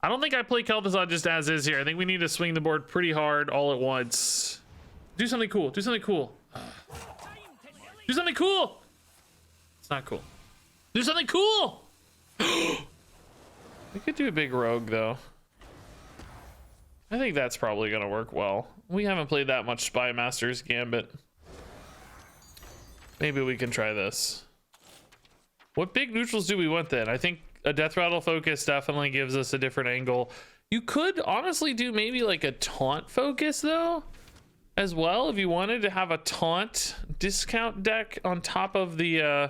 I don't think I play Kel'Thuzad just as is here. I think we need to swing the board pretty hard all at once. Do something cool. Do something cool. Do something cool. It's not cool. Do something cool. We could do a big rogue though. I think that's probably gonna work well. We haven't played that much Spy Master's Gambit. Maybe we can try this. What big neutrals do we want then? I think a Deathrattle focus definitely gives us a different angle. You could honestly do maybe like a taunt focus though, as well, if you wanted to have a taunt discount deck on top of the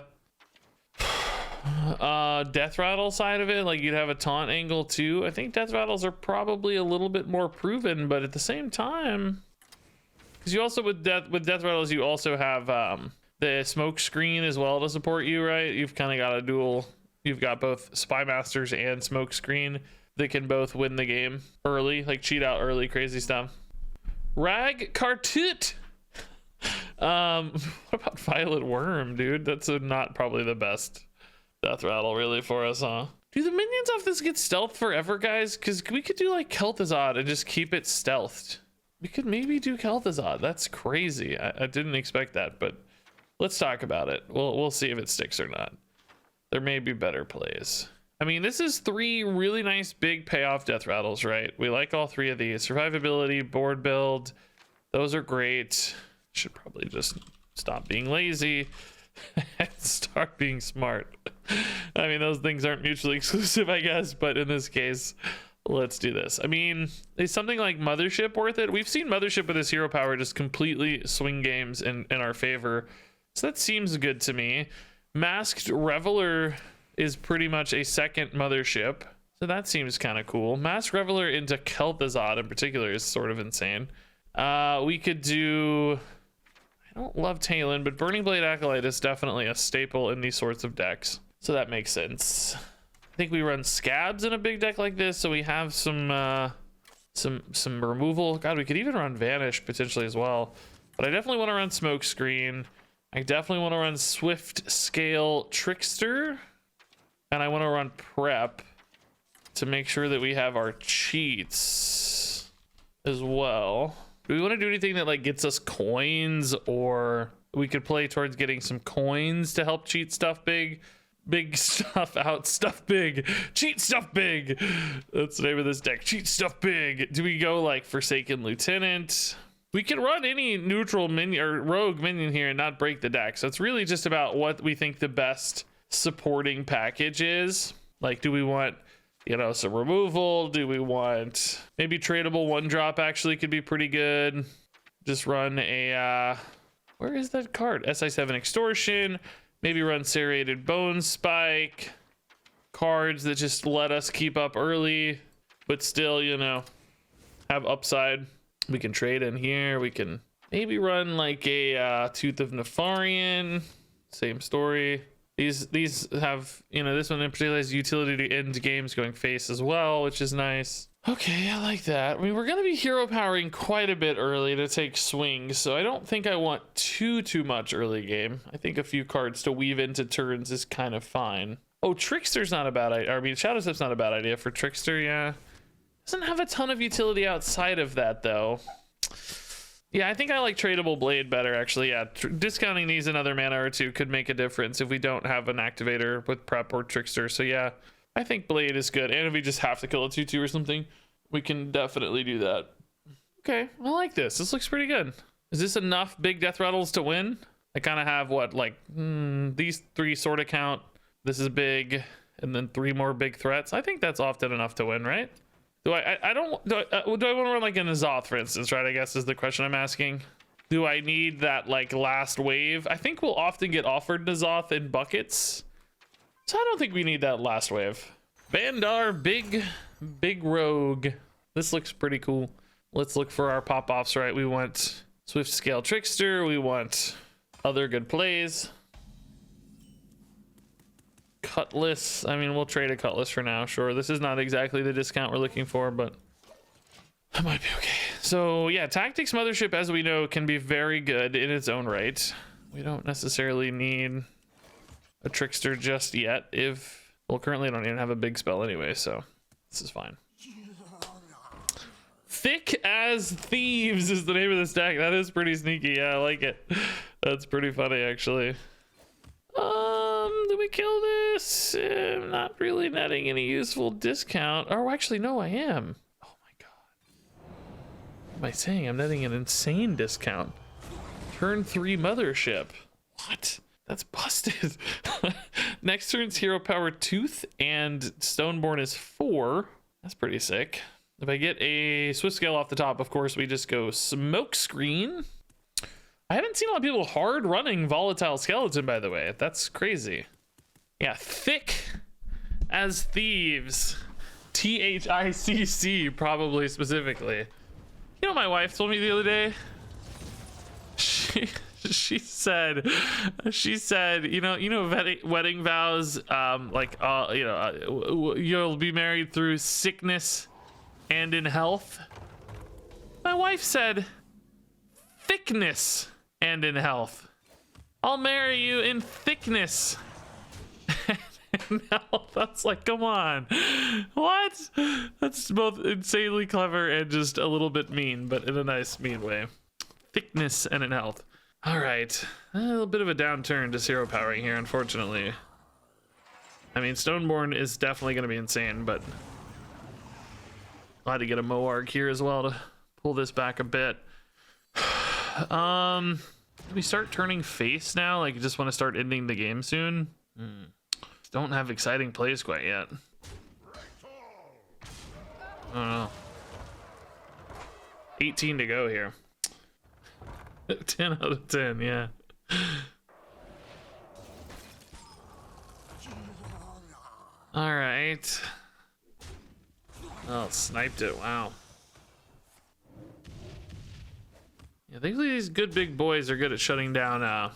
Deathrattle side of it. Like you'd have a taunt angle too. I think Deathrattles are probably a little bit more proven, but at the same time, because you also with Deathrattles you also have the smoke screen as well to support you, right? You've kind of got a dual. You've got both Spy Masters and smoke screen that can both win the game early, like cheat out early, crazy stuff. Rag Cartut. What about Violet Worm, dude? That's not probably the best Deathrattle really for us, huh? Do the minions off this get stealth forever, guys? Because we could do like Kel'Thuzad and just keep it stealthed. We could maybe do Kel'Thuzad. That's crazy. I didn't expect that, but let's talk about it. We'll see if it sticks or not. There may be better plays. I mean, this is 3 really nice big payoff Deathrattles, right? We like all 3 of these. Survivability, board build, those are great. Should probably just stop being lazy and start being smart. I mean, those things aren't mutually exclusive, I guess, but in this case, let's do this. I mean, is something like Mothership worth it? We've seen Mothership with his hero power just completely swing games in our favor. So that seems good to me. Masked Reveler is pretty much a second Mothership, so that seems kind of cool. Masked Reveler into Kel'Thuzad in particular is sort of insane. We could do, I don't love Talon, but Burning Blade Acolyte is definitely a staple in these sorts of decks, so that makes sense. I think we run Scabs in a big deck like this, so we have some removal. God, we could even run Vanish potentially as well, but I definitely want to run Smokescreen. I definitely want to run Swift Scale Trickster, and I want to run Prep to make sure that we have our cheats as well. Do we want to do anything that like gets us coins, or we could play towards getting some coins to help cheat stuff big? Big stuff out, stuff big, cheat stuff big. That's the name of this deck, cheat stuff big. Do we go like Forsaken Lieutenant? We can run any neutral minion or rogue minion here and not break the deck. So it's really just about what we think the best supporting package is. Like, do we want, you know, some removal? Do we want maybe tradable 1-drop actually could be pretty good. Just run a, where is that card? SI7 Extortion. Maybe run Serrated Bone Spike. Cards that just let us keep up early, but still, you know, have upside. We can trade in here. We can maybe run like a Tooth of Nefarian. Same story. These have, you know, this one in particular has utility to end games going face as well, which is nice. Okay, I like that. I mean, we're going to be hero powering quite a bit early to take swings, so I don't think I want too much early game. I think a few cards to weave into turns is kind of fine. Oh, Trickster's not a bad idea. I mean, Shadow Step's not a bad idea for Trickster, yeah. Doesn't have a ton of utility outside of that though. Yeah, I think I like tradable blade better actually. Yeah, discounting these another mana or 2 could make a difference if we don't have an activator with prep or trickster. So yeah, I think blade is good. And if we just have to kill a 2/2 or something, we can definitely do that. Okay, I like this. This looks pretty good. Is this enough big Deathrattles to win? I kind of have what, like these 3 sort of count. This is big, and then 3 more big threats. I think that's often enough to win, right? Do I want to run like an Azoth, for instance, right? I guess is the question I'm asking. Do I need that like last wave? I think we'll often get offered Azoth in buckets, so I don't think we need that last wave. Vanndar, big rogue. This looks pretty cool. Let's look for our pop-offs, right? We want Swift Scale Trickster. We want other good plays. Cutlass. I mean, we'll trade a Cutlass for now, sure. This is not exactly the discount we're looking for, but that might be okay. So yeah, Tactics Mothership, as we know, can be very good in its own right. We don't necessarily need a Trickster just yet. Well, currently I don't even have a big spell anyway, so this is fine. Thick as Thieves is the name of this deck. That is pretty sneaky. Yeah, I like it. That's pretty funny, actually. Do we kill this? I'm not really netting any useful discount. Oh, actually, no, I am. Oh my god. What am I saying? I'm netting an insane discount. Turn 3 Mothership. What? That's busted. Next turn's Hero Power Tooth and Stoneborn is 4. That's pretty sick. If I get a Swift Scale off the top, of course, we just go Smokescreen. I haven't seen a lot of people hard running Volatile Skeleton, by the way. That's crazy. Yeah, Thick as Thieves. THICC, probably specifically. You know what my wife told me the other day? She said, you know, wedding vows, you'll be married through sickness and in health. My wife said, thickness and in health. I'll marry you in thickness and health. That's like, come on. What? That's both insanely clever and just a little bit mean, but in a nice, mean way. Thickness and in health. All right, a little bit of a downturn to zero powering here, unfortunately. I mean, Stoneborn is definitely going to be insane, but I'll have to get a Moarg here as well to pull this back a bit. Do we start turning face now? Like, you just want to start ending the game soon? Don't have exciting plays quite yet. I don't know. 18 to go here. 10 out of 10, yeah. All right. Oh, sniped it. Wow. Yeah, I think these good big boys are good at shutting down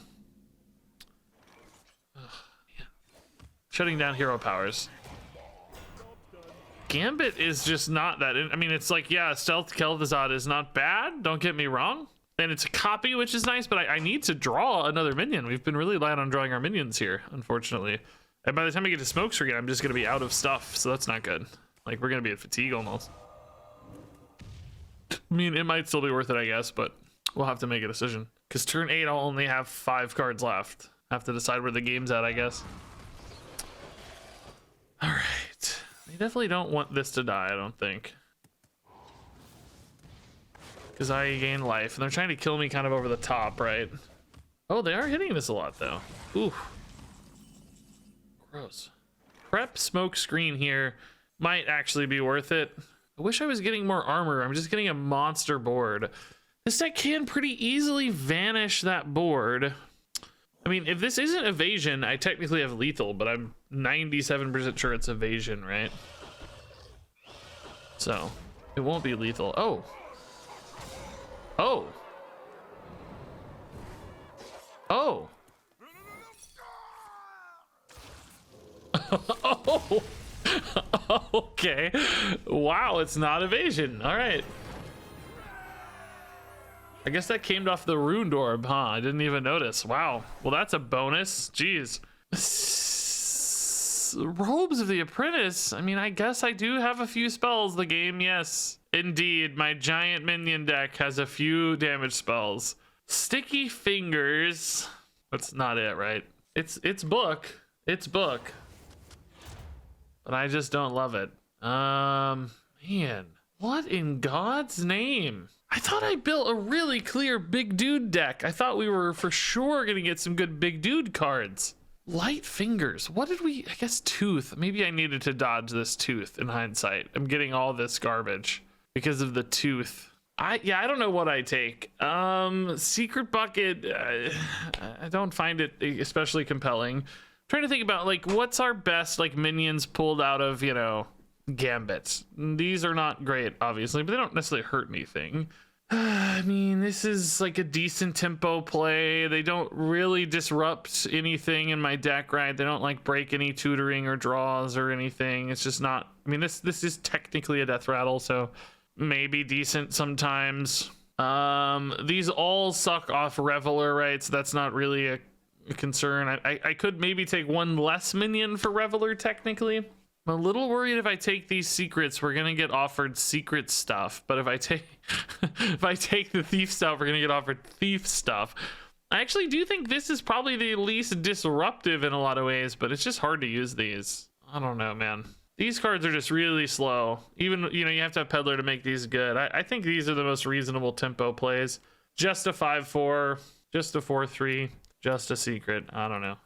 shutting down hero powers. Gambit is just not that. I mean, it's like, yeah, Stealth Kel'Thuzad is not bad. Don't get me wrong. And it's a copy, which is nice, but I need to draw another minion. We've been really light on drawing our minions here, unfortunately. And by the time I get to Smokescreen, I'm just going to be out of stuff, so that's not good. Like, we're going to be at fatigue almost. I mean, it might still be worth it, I guess, but we'll have to make a decision. Because turn 8, I'll only have 5 cards left. Have to decide where the game's at, I guess. All right. They definitely don't want this to die, I don't think. Because I gain life, and they're trying to kill me kind of over the top, right? Oh, they are hitting this a lot, though. Ooh. Gross. Prep Smokescreen here might actually be worth it. I wish I was getting more armor. I'm just getting a monster board. This deck can pretty easily vanish that board. I mean, if this isn't evasion, I technically have lethal, but I'm 97% sure it's evasion, right? So, it won't be lethal. Oh. Oh. Oh. Oh. Okay. Wow, it's not evasion. All right. I guess that came off the Ruined Orb, huh? I didn't even notice. Wow. Well, that's a bonus. Jeez. Robes of the Apprentice. I mean, I guess I do have a few spells. The game, yes. Indeed, my giant minion deck has a few damage spells. Sticky Fingers. That's not it, right? It's book. It's book. But I just don't love it. Man. What in God's name? I thought I built a really clear big dude deck. I thought we were for sure gonna get some good big dude cards. Light Fingers. What did we... I guess Tooth. Maybe I needed to dodge this Tooth in hindsight. I'm getting all this garbage because of the Tooth. I don't know what I take. Secret Bucket. I don't find it especially compelling. I'm trying to think about, like, what's our best, like, minions pulled out of, you know, Gambits. These are not great, obviously, but they don't necessarily hurt anything. I mean, this is like a decent tempo play. They don't really disrupt anything in my deck, right? They don't like break any tutoring or draws or anything. It's just not... I mean, this is technically a death rattle, so maybe decent sometimes. These all suck off Reveler, right? So that's not really a concern. I could maybe take one less minion for Reveler, technically. I'm a little worried if I take these secrets, we're gonna get offered secret stuff. But if I take if I take the thief stuff, we're gonna get offered thief stuff. I actually do think this is probably the least disruptive in a lot of ways, but it's just hard to use these. I don't know, man. These cards are just really slow. Even, you know, you have to have Peddler to make these good. I think these are the most reasonable tempo plays. Just a 5/4, just a 4/3, just a secret. I don't know.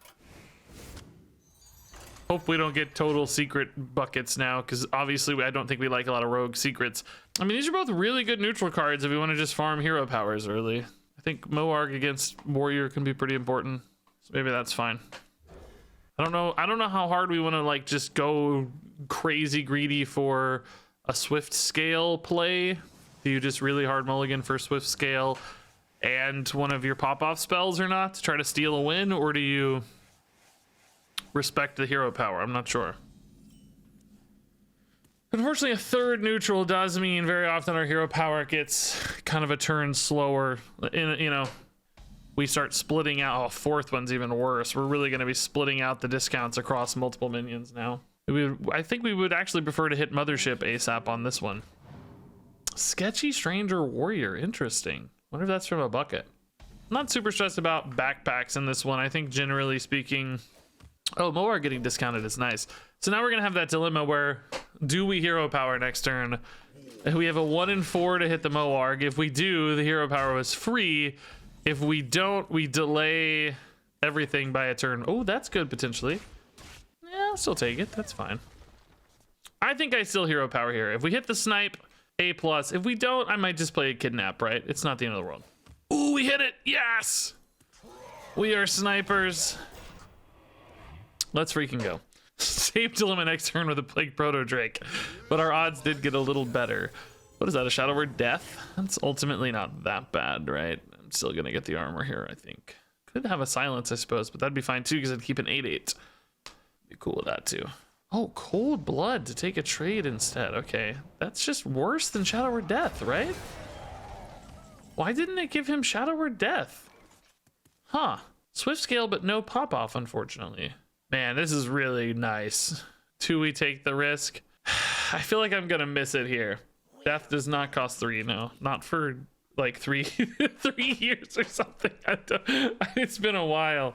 Hope we don't get total secret buckets now, because obviously I don't think we like a lot of rogue secrets. I mean, these are both really good neutral cards if we want to just farm hero powers early. I think Moarg against Warrior can be pretty important, so maybe that's fine. I don't know how hard we want to like just go crazy greedy for a Swift Scale play. Do you just really hard mulligan for Swift Scale and one of your pop-off spells or not to try to steal a win, or do you respect the hero power? I'm not sure. Unfortunately, a third neutral does mean very often our hero power gets kind of a turn slower. You know, we start splitting out. Oh, fourth one's even worse. We're really going to be splitting out the discounts across multiple minions now. I think we would actually prefer to hit Mothership ASAP on this one. Sketchy Stranger Warrior. Interesting. Wonder if that's from a bucket. I'm not super stressed about backpacks in this one. I think generally speaking... Oh, Moarg getting discounted is nice. So now we're going to have that dilemma where do we hero power next turn? We have a 1 in 4 to hit the Moarg. If we do, the hero power was free. If we don't, we delay everything by a turn. Oh, that's good potentially. Yeah, I'll still take it. That's fine. I think I still hero power here. If we hit the snipe, A+. If we don't, I might just play a kidnap, right? It's not the end of the world. Ooh, we hit it. Yes. We are snipers. Let's freaking go. Save dilemma next turn with a Plague Proto Drake, but our odds did get a little better. What is that, a Shadow Word Death? That's ultimately not that bad, right? I'm still gonna get the armor here, I think. Could have a silence, I suppose, but that'd be fine too, because I'd keep an 8/8. Be cool with that too. Oh, Cold Blood to take a trade instead. Okay, that's just worse than Shadow Word Death, right? Why didn't it give him Shadow Word Death? Huh. Swift Scale, but no pop-off, unfortunately. Man, this is really nice. Do we take the risk? I feel like I'm gonna miss it here. Death does not cost 3, no. Not for like 3 years or something. It's been a while.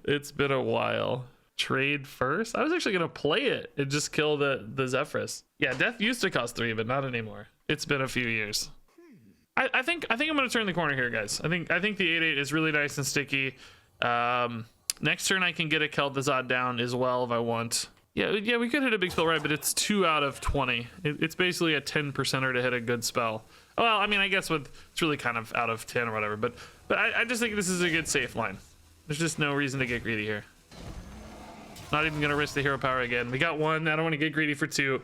It's been a while. Trade first? I was actually gonna play it and just kill the Zephrys. Yeah, Death used to cost 3, but not anymore. It's been a few years. I think I'm gonna turn the corner here, guys. I think the 8/8 is really nice and sticky. Next turn I can get a Kel'Thuzad down as well if I want. Yeah, we could hit a big spell, right? But it's 2 out of 20. It's basically a 10%er to hit a good spell. Well, I mean, I guess it's really kind of out of 10 or whatever. But I just think this is a good safe line. There's just no reason to get greedy here. Not even gonna risk the hero power again. We got 1. I don't want to get greedy for 2.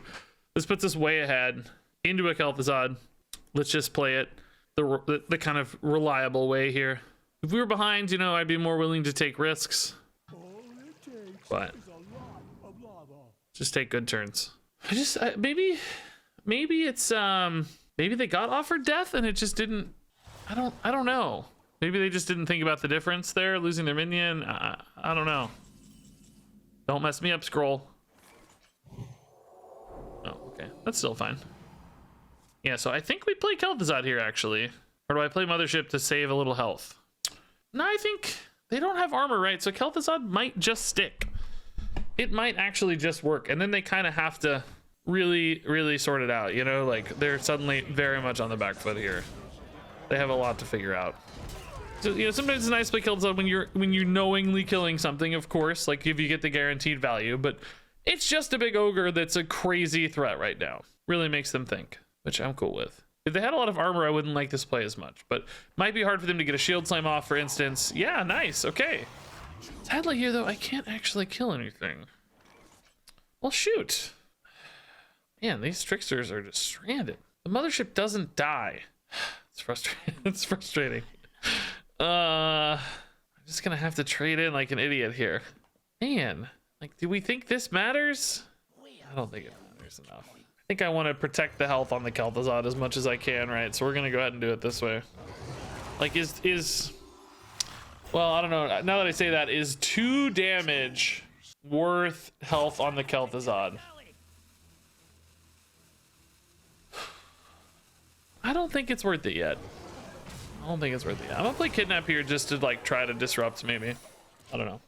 This puts us way ahead into a Kel'Thuzad. Let's just play it the kind of reliable way here. If we were behind, you know, I'd be more willing to take risks. But just take good turns. Maybe it's maybe they got offered death and it just didn't. I don't know. Maybe they just didn't think about the difference there, losing their minion. I don't know. Don't mess me up, scroll. Oh, okay, that's still fine. Yeah, so I think we play Kel'Thuzad here actually, or do I play Mothership to save a little health? No, I think they don't have armor, right? So Kel'Thuzad might just stick. It might actually just work. And then they kind of have to really, really sort it out. You know, like they're suddenly very much on the back foot here. They have a lot to figure out. So, you know, sometimes it's nice to play Kel'Thuzad when you're knowingly killing something, of course, like if you get the guaranteed value. But it's just a big ogre that's a crazy threat right now. Really makes them think, which I'm cool with. If they had a lot of armor, I wouldn't like this play as much, but might be hard for them to get a shield slam off, for instance. Yeah, nice, okay. Sadly here, though, I can't actually kill anything. Well, shoot. Man, these tricksters are just stranded. The Mothership doesn't die. It's frustrating. It's frustrating. I'm just gonna have to trade in like an idiot here. Man, like, do we think this matters? I don't think it matters enough. I think I want to protect the health on the Kel'Thuzad as much as I can, right? So we're gonna go ahead and do it this way. Like, well, I don't know. Now that I say that, is 2 damage worth health on the Kel'Thuzad? I don't think it's worth it yet. I don't think it's worth it yet. I'm gonna play Kidnap here just to like try to disrupt maybe. I don't know.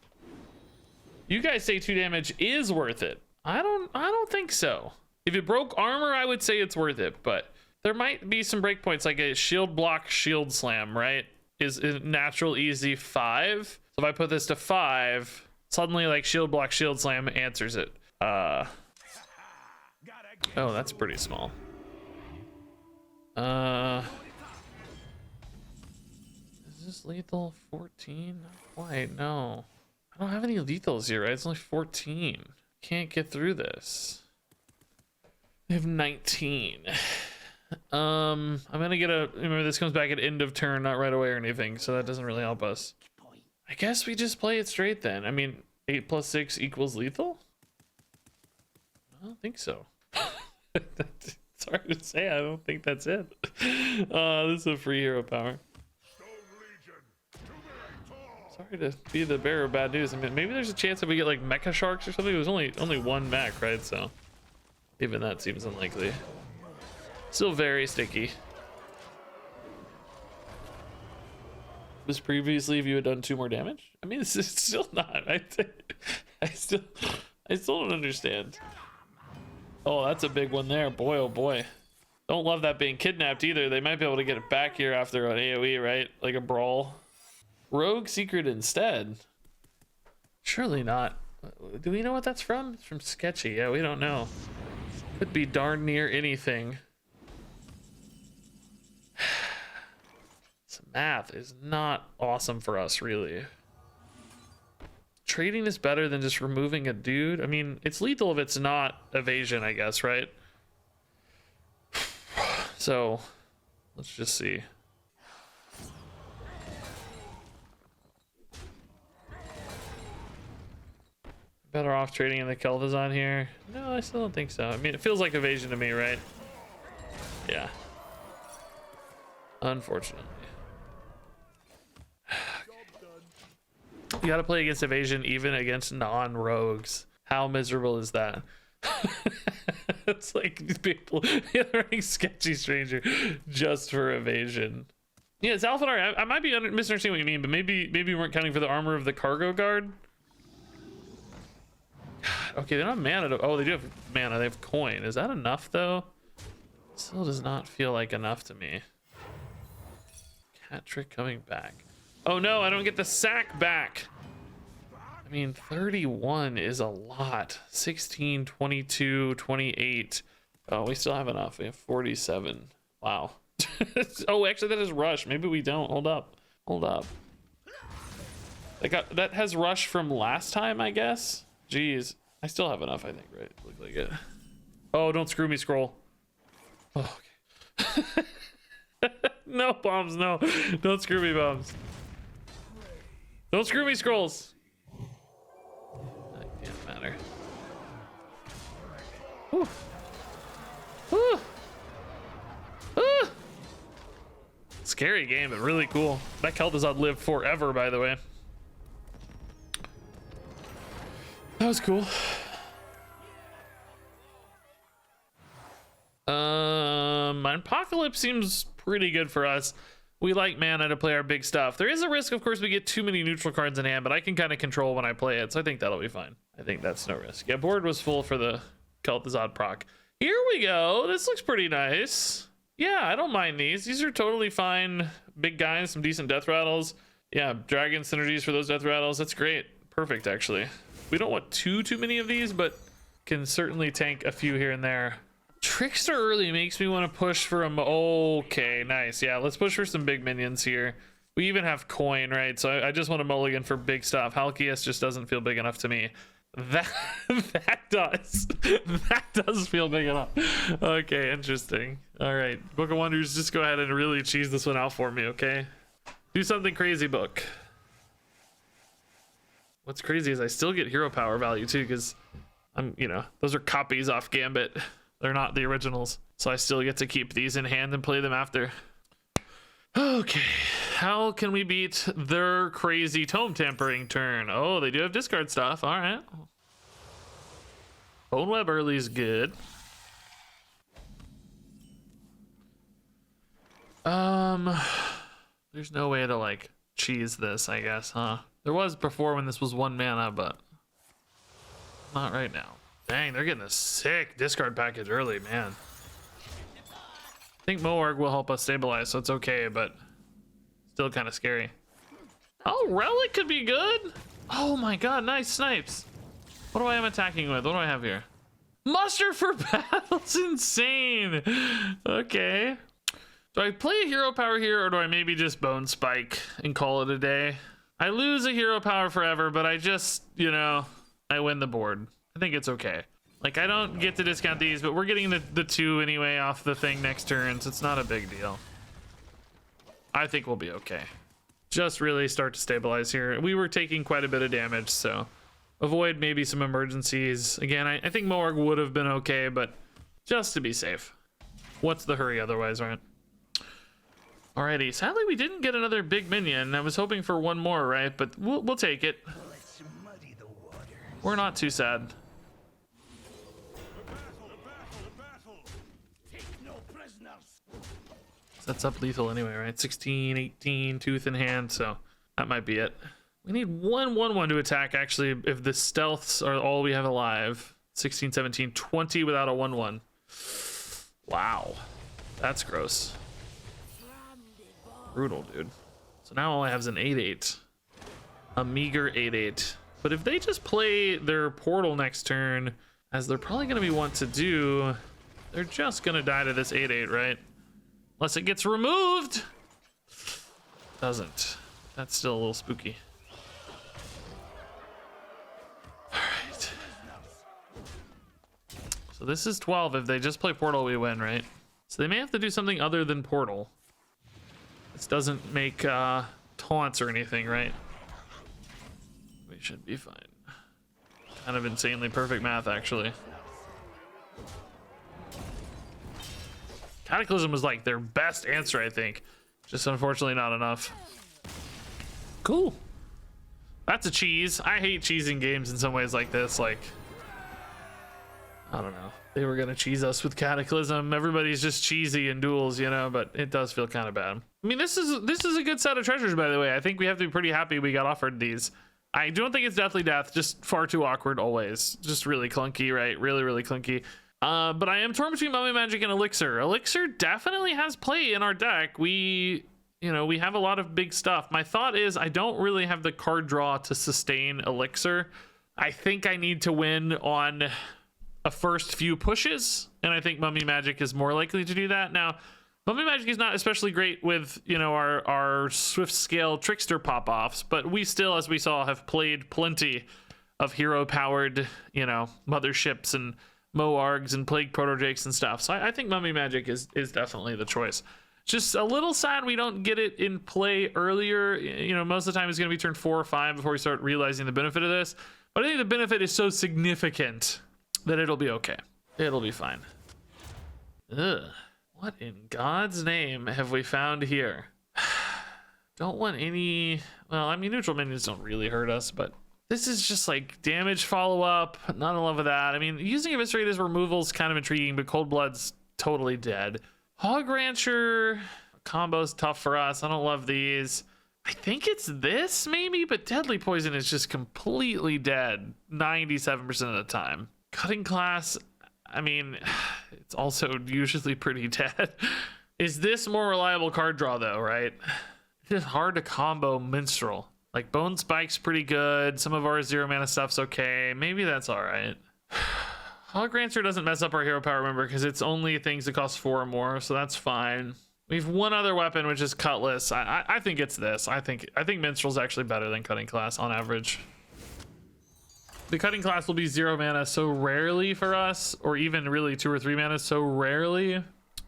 You guys say 2 damage is worth it. I don't think so. If it broke armor, I would say it's worth it, but there might be some breakpoints like a shield block, shield slam, right? Is a natural easy 5. So if I put this to 5, suddenly like shield block, shield slam answers it. Oh, that's pretty small. Is this lethal? 14? Not quite, no. I don't have any lethals here, right? It's only 14. Can't get through this. I have 19. I'm gonna get a, remember this comes back at end of turn, not right away or anything, so that doesn't really help us. I guess we just play it straight then. I mean, 8 plus 6 equals lethal? I don't think so. It's hard to say. I don't think that's it. This is a free hero power. Sorry to be the bearer of bad news. I mean, maybe there's a chance that we get like mecha sharks or something. It was only 1 mech, right? So even that seems unlikely. Still very sticky. Was previously if you had done 2 more damage? I mean, it's still not. I still don't understand. Oh, that's a big one there. Boy, oh boy. Don't love that being kidnapped either. They might be able to get it back here after an AoE, right? Like a brawl. Rogue secret instead. Surely not. Do we know what that's from? It's from Sketchy. Yeah, we don't know. Could be darn near anything. This math is not awesome for us, really. Trading is better than just removing a dude. I mean, it's lethal if it's not evasion, I guess, right? So, let's just see. Better off trading in the Kel'Thuzad here? No, I still don't think so. I mean, it feels like evasion to me, right? Yeah. Unfortunately. You gotta play against evasion even against non-rogues. How miserable is that? It's like people running Sketchy Stranger just for evasion. Yeah, it's Alphanar. I might be misunderstanding what you mean, but maybe we weren't counting for the armor of the cargo guard. Okay, they don't have mana. Oh, they do have mana. They have coin. Is that enough though? Still does not feel like enough to me. Cat trick coming back. Oh no, I don't get the sack back. I mean, 31 is a lot. 16, 22, 28. Oh, we still have enough. We have 47. Wow. Oh, actually that is rush. Maybe we don't. Hold up. Hold up. That has rush from last time, I guess. Jeez. I still have enough, I think, right? Look like it. Oh, don't screw me, scroll. Oh, okay. No bombs, no. Don't screw me, bombs. Don't screw me, scrolls. That can't matter. Whew. Whew. Ah. Scary game, but really cool. That Kel'Thuzad lived forever, by the way. That was cool. Apocalypse seems pretty good for us. We like mana to play our big stuff. There is a risk, of course, we get too many neutral cards in hand, but I can kind of control when I play it, so I think that'll be fine. I think that's no risk. Yeah, board was full for the Kel'Thuzad proc. Here we go. This looks pretty nice. Yeah, I don't mind these. These are totally fine. Big guys, some decent death rattles. Yeah, dragon synergies for those death rattles. That's great. Perfect, actually. We don't want too many of these, but can certainly tank a few here and there. Trickster early makes me want to push for a... Okay, nice. Yeah, let's push for some big minions here. We even have coin, right? So I just want to mulligan for big stuff. Halkias just doesn't feel big enough to me. That does feel big enough. Okay, interesting. All right, Book of Wonders, just go ahead and really cheese this one out for me, okay? Do something crazy, book. What's crazy is I still get hero power value too, because those are copies off Gambit. They're not the originals, so I still get to keep these in hand and play them after. Okay, how can we beat their crazy tome tampering turn? Oh, they do have discard stuff. All right. Bone Web early is good. There's no way to like cheese this, I guess, huh? There was before when this was 1 mana, but not right now. Dang, they're getting a sick discard package early, man. I think Moarg will help us stabilize, so it's okay, but still kind of scary. Oh, Relic could be good. Oh my god, nice snipes. What do I am attacking with? What do I have here? Muster for battle's insane. Okay. Do I play a hero power here, or do I maybe just bone spike and call it a day? I lose a hero power forever, but I just, you know, I win the board. I think it's okay. Like, I don't get to discount these, but we're getting the 2 anyway off the thing next turn, so it's not a big deal. I think we'll be okay. Just really start to stabilize here. We were taking quite a bit of damage, so avoid maybe some emergencies. Again, I think Moarg would have been okay, but just to be safe. What's the hurry otherwise, right? Alrighty, sadly we didn't get another big minion. I was hoping for 1 more, right? But we'll take it. We're not too sad. That's up lethal anyway, right? 16, 18, tooth in hand, so that might be it. We need 1/1/1 to attack, actually, if the stealths are all we have alive. 16, 17, 20 without a 1/1. Wow. That's gross. Brutal, dude. So now all I have is an 8/8. A meager 8/8. But if they just play their portal next turn, as they're probably going to be want to do, they're just going to die to this 8/8, right? Unless it gets removed. Doesn't. That's still a little spooky. All right. So this is 12. If they just play portal, we win, right? So they may have to do something other than portal. This doesn't make taunts or anything, right? We should be fine. Kind of insanely perfect math, actually. Cataclysm was like their best answer, I think. Just unfortunately not enough. Cool. That's a cheese. I hate cheesing games in some ways like this. Like, I don't know. They were gonna cheese us with Cataclysm. Everybody's just cheesy in Duels, you know, but it does feel kind of bad. I mean, this is a good set of treasures, by the way. I think we have to be pretty happy we got offered these. I don't think it's Deathly Death, just far too awkward always. Just really clunky, right? Really, really clunky. But I am torn between Mummy Magic and Elixir. Elixir definitely has play in our deck. We have a lot of big stuff. My thought is I don't really have the card draw to sustain Elixir. I think I need to win on a first few pushes, and I think Mummy Magic is more likely to do that. Now, Mummy Magic is not especially great with, you know, our Swift Scale Trickster pop-offs, but we still, as we saw, have played plenty of hero-powered, you know, motherships and Moargs and Plague Proto-Drakes and stuff. So I think Mummy Magic is definitely the choice. Just a little sad we don't get it in play earlier. You know, most of the time it's going to be turn 4 or 5 before we start realizing the benefit of this. But I think the benefit is so significant that it'll be okay. It'll be fine. Ugh. What in God's name have we found here? Don't want any... Well, I mean, neutral minions don't really hurt us, but... This is just like damage follow-up. Not in love with that. I mean, using Eviscerate as removal is kind of intriguing, but Cold Blood's totally dead. Hog Rancher combo's tough for us. I don't love these. I think it's this maybe, but Deadly Poison is just completely dead 97% of the time. Cutting Class, I mean, it's also usually pretty dead. Is this more reliable card draw though, right? It's just hard to combo Minstrel. Like, Bone Spike's pretty good. Some of our 0 mana stuff's okay. Maybe that's all right. Hog Rancher doesn't mess up our hero power, remember, because it's only things that cost 4 or more, so that's fine. We have one other weapon, which is Cutlass. I think it's this. I think Minstrel's actually better than Cutting Class on average. The Cutting Class will be 0 mana so rarely for us, or even really 2 or 3 mana so rarely.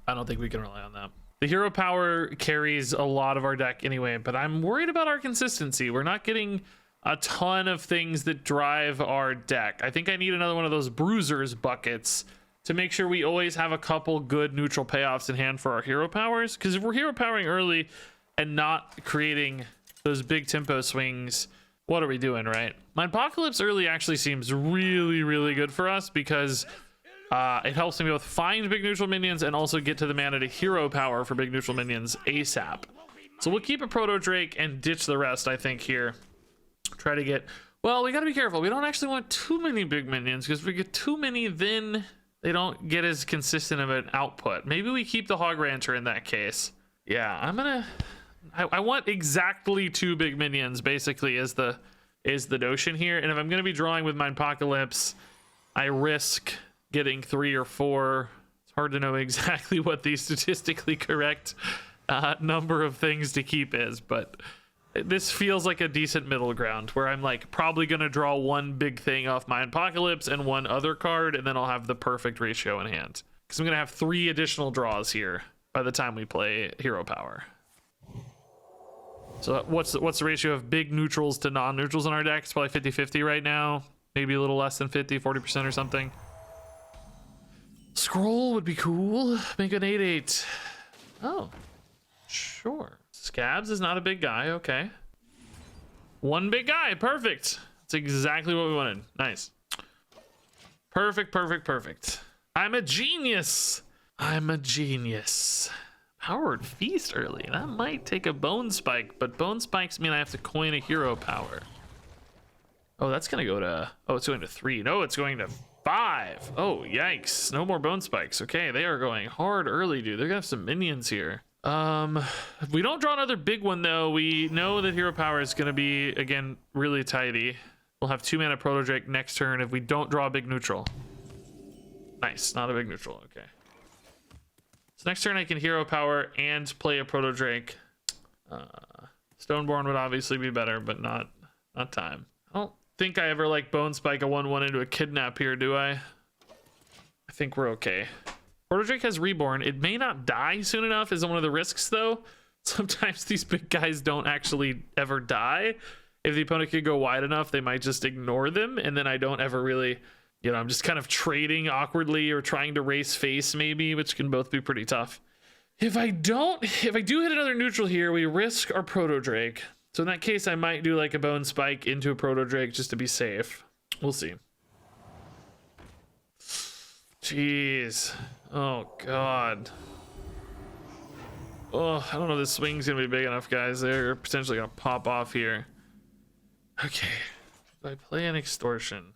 I don't think we can rely on that. The hero power carries a lot of our deck anyway, but I'm worried about our consistency. We're not getting a ton of things that drive our deck. I think I need another one of those bruisers buckets to make sure we always have a couple good neutral payoffs in hand for our hero powers. Because if we're hero powering early and not creating those big tempo swings, what are we doing, right? My Apocalypse early actually seems really, really good for us because It helps me both find big neutral minions and also get to the mana to hero power for big neutral minions ASAP. So we'll keep a Proto Drake and ditch the rest, I think, here. Try to get... Well, we got to be careful. We don't actually want too many big minions, because if we get too many, then they don't get as consistent of an output. Maybe we keep the Hog Rancher in that case. Yeah, I'm going to... I want exactly 2 big minions, basically, is the notion here. And if I'm going to be drawing with my Apocalypse, I risk getting 3 or 4. It's hard to know exactly what the statistically correct number of things to keep is, but this feels like a decent middle ground where I'm like probably going to draw 1 big thing off my Apocalypse and 1 other card, and then I'll have the perfect ratio in hand, because I'm going to have 3 additional draws here by the time we play hero power. So what's the ratio of big neutrals to non-neutrals in our deck? It's probably 50-50 right now, maybe a little less than 50, 40% or something. Scroll would be cool. Make an 8/8. Oh, sure. Scabs is not a big guy. Okay. 1 big guy. Perfect. That's exactly what we wanted. Nice. Perfect, perfect, perfect. I'm a genius. I'm a genius. Powered Feast early. That might take a Bone Spike, but Bone Spikes mean I have to coin a hero power. Oh, that's going to go to... Oh, it's going to 3. No, it's going to 5. Oh, yikes. No more Bone Spikes. Okay, they are going hard early, dude. They're going to have some minions here. If we don't draw another big one, though, we know that hero power is going to be, again, really tidy. We'll have 2 mana Proto Drake next turn if we don't draw a big neutral. Nice. Not a big neutral. Okay. So next turn I can hero power and play a Proto Drake. Stoneborn would obviously be better, but not time. I don't think I ever like Bone Spike a 1/1 into a Kidnap here, do I? I think we're okay. Proto Drake has Reborn. It may not die soon enough is one of the risks, though. Sometimes these big guys don't actually ever die. If the opponent could go wide enough, they might just ignore them, and then I don't ever really... You know, I'm just kind of trading awkwardly or trying to race face maybe, which can both be pretty tough. If I do hit another neutral here, we risk our Proto Drake. So in that case, I might do like a Bone Spike into a Proto Drake just to be safe. We'll see. Jeez. Oh, God. Oh, I don't know if this swing's going to be big enough, guys. They're potentially going to pop off here. Okay. If I play an Extortion...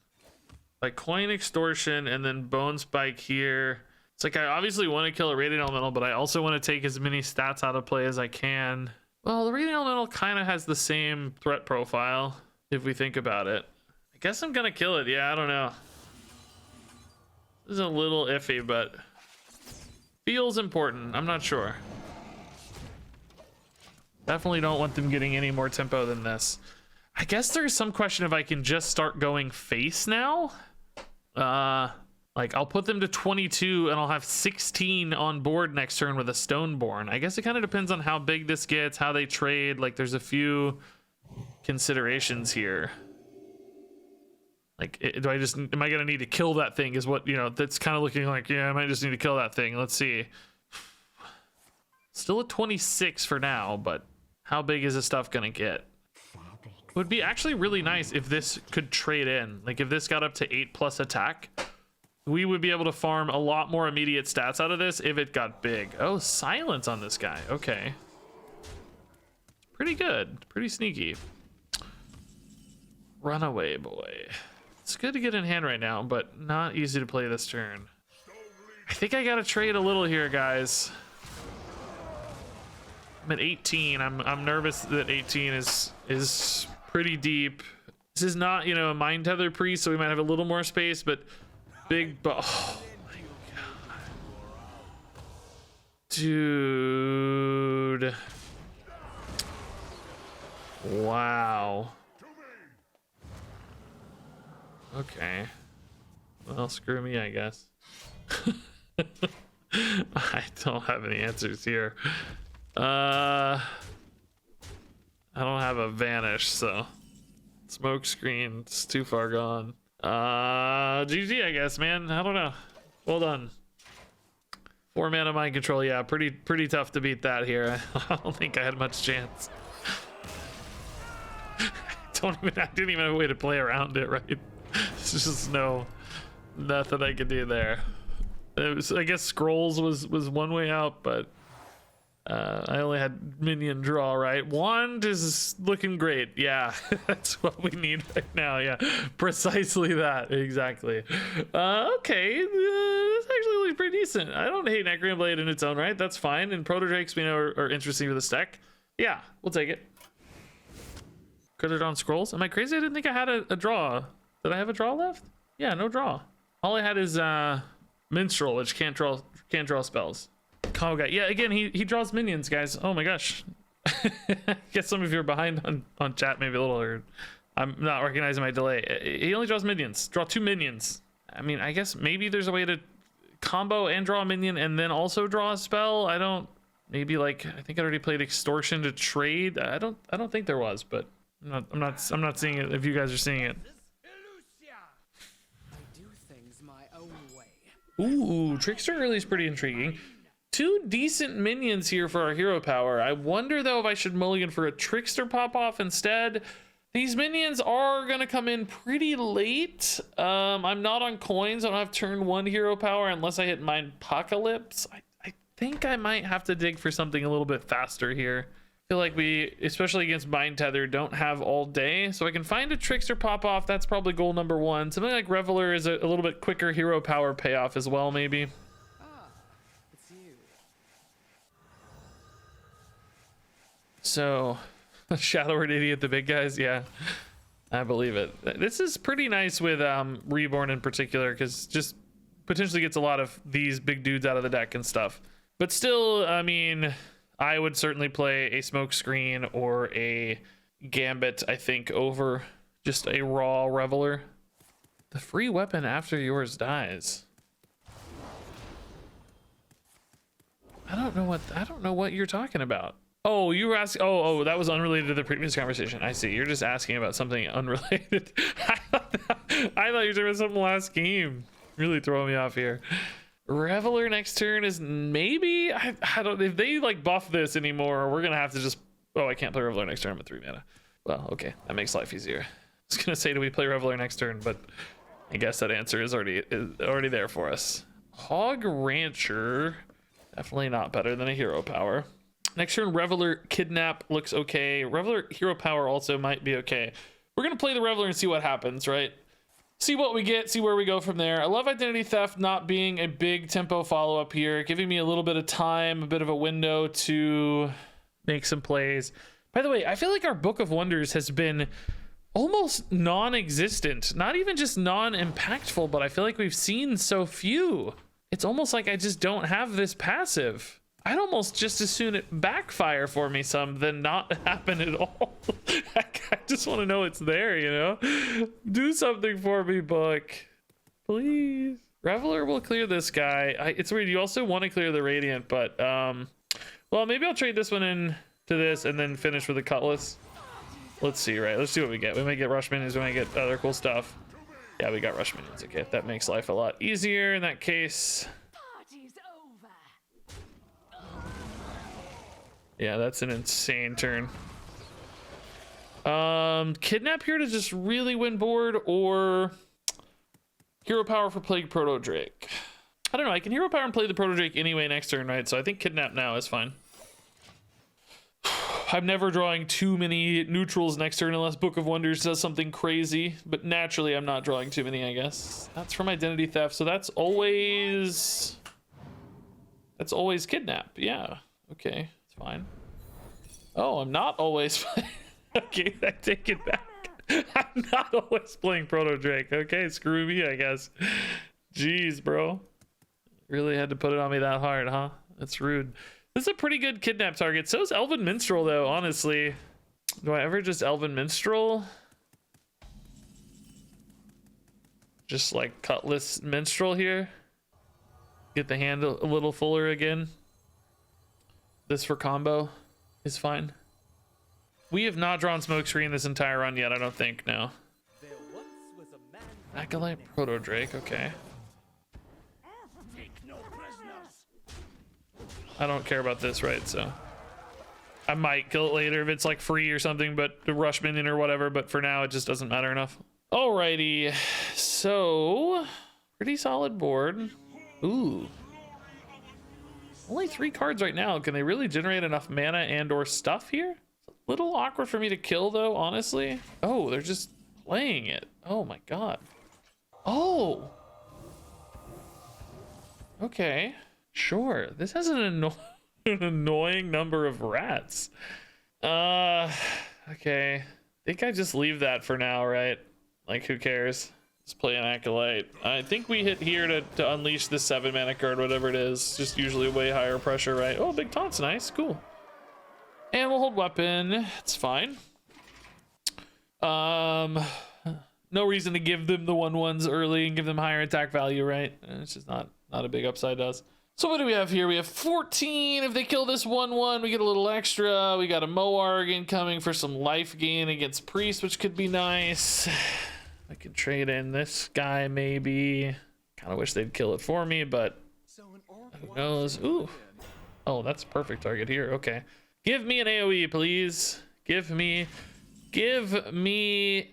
Like coin Extortion and then Bone Spike here. It's like I obviously want to kill a Radiant Elemental, but I also want to take as many stats out of play as I can. Well, the Radiant Elemental kind of has the same threat profile, if we think about it. I guess I'm going to kill it. Yeah, I don't know. This is a little iffy, but feels important. I'm not sure. Definitely don't want them getting any more tempo than this. I guess there's some question if I can just start going face now. Like I'll put them to 22 and I'll have 16 on board next turn with a Stoneborn. I guess it kind of depends on how big this gets, how they trade. Like there's a few considerations here. Like am I gonna need to kill that thing is what, you know, that's kind of looking like, yeah, I might just need to kill that thing. Let's see. Still at 26 for now, but how big is this stuff gonna get? It would be actually really nice if this could trade in. Like if this got up to 8+ attack, we would be able to farm a lot more immediate stats out of this if it got big. Oh, silence on this guy. Okay. Pretty good. Pretty sneaky. Runaway boy. It's good to get in hand right now, but not easy to play this turn. I think I gotta trade a little here, guys. I'm at 18. I'm nervous that 18 is pretty deep. This is not, you know, a Mind Tether Priest, so we might have a little more space, but big... Oh, my God. Dude. Wow. Okay. Well, screw me, I guess. I don't have any answers here. I don't have a Vanish, so Smoke Screen, it's too far gone. GG, I guess, man. I don't know. Well done. 4 mana Mind Control. Yeah, pretty tough to beat that here. I don't think I had much chance. I didn't even have a way to play around it, right? There's just nothing I could do there. It was, I guess Scrolls was one way out, but I only had minion draw, right? Wand is looking great. Yeah, that's what we need right now. Yeah, precisely that. Exactly. Okay, this actually looks pretty decent. I don't hate Necron Blade in its own right. That's fine. And Proto Drakes we know are interesting for the stack. Yeah, we'll take it. Crittered on Scrolls. Am I crazy? I didn't think I had a draw. Did I have a draw left? Yeah, no draw. All I had is Minstrel, which can't draw spells. Combo guy. Yeah, again, he draws minions, guys. Oh my gosh. Guess some of you are behind on chat, maybe a little, or I'm not recognizing my delay. He only draws minions. Draw 2 minions. I mean, I guess maybe there's a way to combo and draw a minion and then also draw a spell. I don't. Maybe like I think I already played Extortion to trade. I don't think there was, but I'm not seeing it. If you guys are seeing it. Ooh, Trickster early is pretty intriguing. 2 decent minions here for our hero power. I wonder though if I should mulligan for a Trickster pop off instead. These minions are gonna come in pretty late. I'm not on coins. I don't have turn 1 hero power unless I hit Mindpocalypse. I think I might have to dig for something a little bit faster here. I feel like we, especially against Mind Tether, don't have all day, so I can find a Trickster pop off. That's probably goal number 1. Something like Reveler is a little bit quicker hero power payoff as well, maybe. It's you. So Shadow Word Idiot, the big guys, yeah, I believe it. This is pretty nice with Reborn in particular, because just potentially gets a lot of these big dudes out of the deck and stuff. But still, I mean, I would certainly play a Smoke Screen or a Gambit, I think, over just a raw Reveler. The free weapon after yours dies. I don't know what you're talking about. Oh, you were asking. Oh, that was unrelated to the previous conversation. I see. You're just asking about something unrelated. I thought you were talking about something last game. Really throwing me off here. Reveler next turn is maybe, I don't, if they like buff this anymore, we're gonna have to just, oh, I can't play Reveler next turn. I'm at 3 mana. Well, okay, that makes life easier. I was gonna say, do we play Reveler next turn? But I guess that answer is already there for us. Hog Rancher, definitely not better than a hero power. Next turn, Reveler Kidnap looks okay. Reveler hero power also might be okay. We're gonna play the Reveler and see what happens, right? See what we get, see where we go from there. I love Identity Theft not being a big tempo follow-up here, giving me a little bit of time, a bit of a window to make some plays. By the way, I feel like our Book of Wonders has been almost non-existent. Not even just non-impactful, but I feel like we've seen so few. It's almost like I just don't have this passive. I'd almost just as soon it backfire for me some than not happen at all. I just want to know it's there, you know? Do something for me, book. Please. Reveler will clear this guy. It's weird. You also want to clear the Radiant, but, well, maybe I'll trade this one in to this and then finish with the Cutlass. Let's see, right? Let's see what we get. We might get Rush Minions. We might get other cool stuff. Yeah, we got Rush Minions. Okay, that makes life a lot easier in that case. Yeah, that's an insane turn. Kidnap here to just really win board, or hero power for Plague Proto Drake. I don't know. I can hero power and play the Proto Drake anyway next turn, right? So I think Kidnap now is fine. I'm never drawing too many neutrals next turn unless Book of Wonders does something crazy, but naturally I'm not drawing too many, I guess. That's from Identity Theft, so that's always Kidnap. Yeah, okay. Fine. Oh, I'm not always okay, I take it back. I'm not always playing Proto Drake. Okay, screw me, I guess. Jeez, bro. Really had to put it on me that hard, huh? That's rude. This is a pretty good Kidnap target. So is Elven Minstrel, though, honestly. Do I ever just Elven Minstrel? Just like Cutlass Minstrel here? Get the hand a little fuller again. This for combo is fine. We have not drawn Smokescreen this entire run yet, I don't think, no. Acolyte Proto Drake, okay. I don't care about this, right? So I might kill it later if it's like free or something, but the Rush Minion or whatever, but for now it just doesn't matter enough. Alrighty, so pretty solid board. Ooh. Only 3 cards right now. Can they really generate enough mana and or stuff here? It's a little awkward for me to kill though, honestly. Oh, they're just playing it. Oh my god. Oh. Okay. Sure. This has an annoying number of rats. Okay. I think I just leave that for now, right? Like, who cares? Let's play an Acolyte. I think we hit here to unleash the 7 mana card, whatever it is. Just usually way higher pressure, right? Oh, big taunt's nice. Cool. And we'll hold weapon. It's fine. No reason to give them the 1/1s early and give them higher attack value, right? It's just not a big upside to us. So what do we have here? We have 14. If they kill this 1/1, we get a little extra. We got a Moarg incoming for some life gain against Priest, which could be nice. I could trade in this guy, maybe. Kind of wish they'd kill it for me, but who knows? Ooh. Oh, that's a perfect target here. Okay. Give me an AoE, please. Give me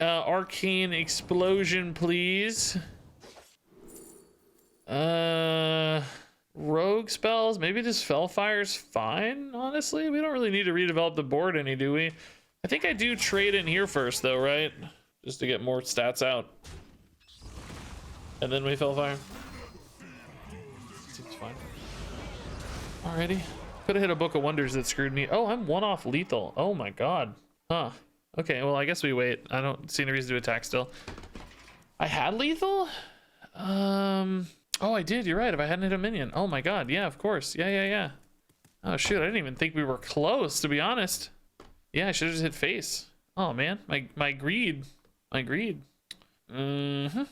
Arcane Explosion, please. Rogue spells, maybe just Fellfire's fine, honestly. We don't really need to redevelop the board any, do we? I think I do trade in here first though, right? Just to get more stats out. And then we Fellfire. Seems fine. Alrighty. Could have hit a Book of Wonders that screwed me. Oh, I'm 1 off lethal. Oh my god. Huh. Okay, well I guess we wait. I don't see any reason to attack still. I had lethal? Oh, I did. You're right. If I hadn't hit a minion. Oh my god. Yeah, of course. Yeah. Oh shoot. I didn't even think we were close, to be honest. Yeah, I should have just hit face. Oh man, my greed. My greed. Doesn't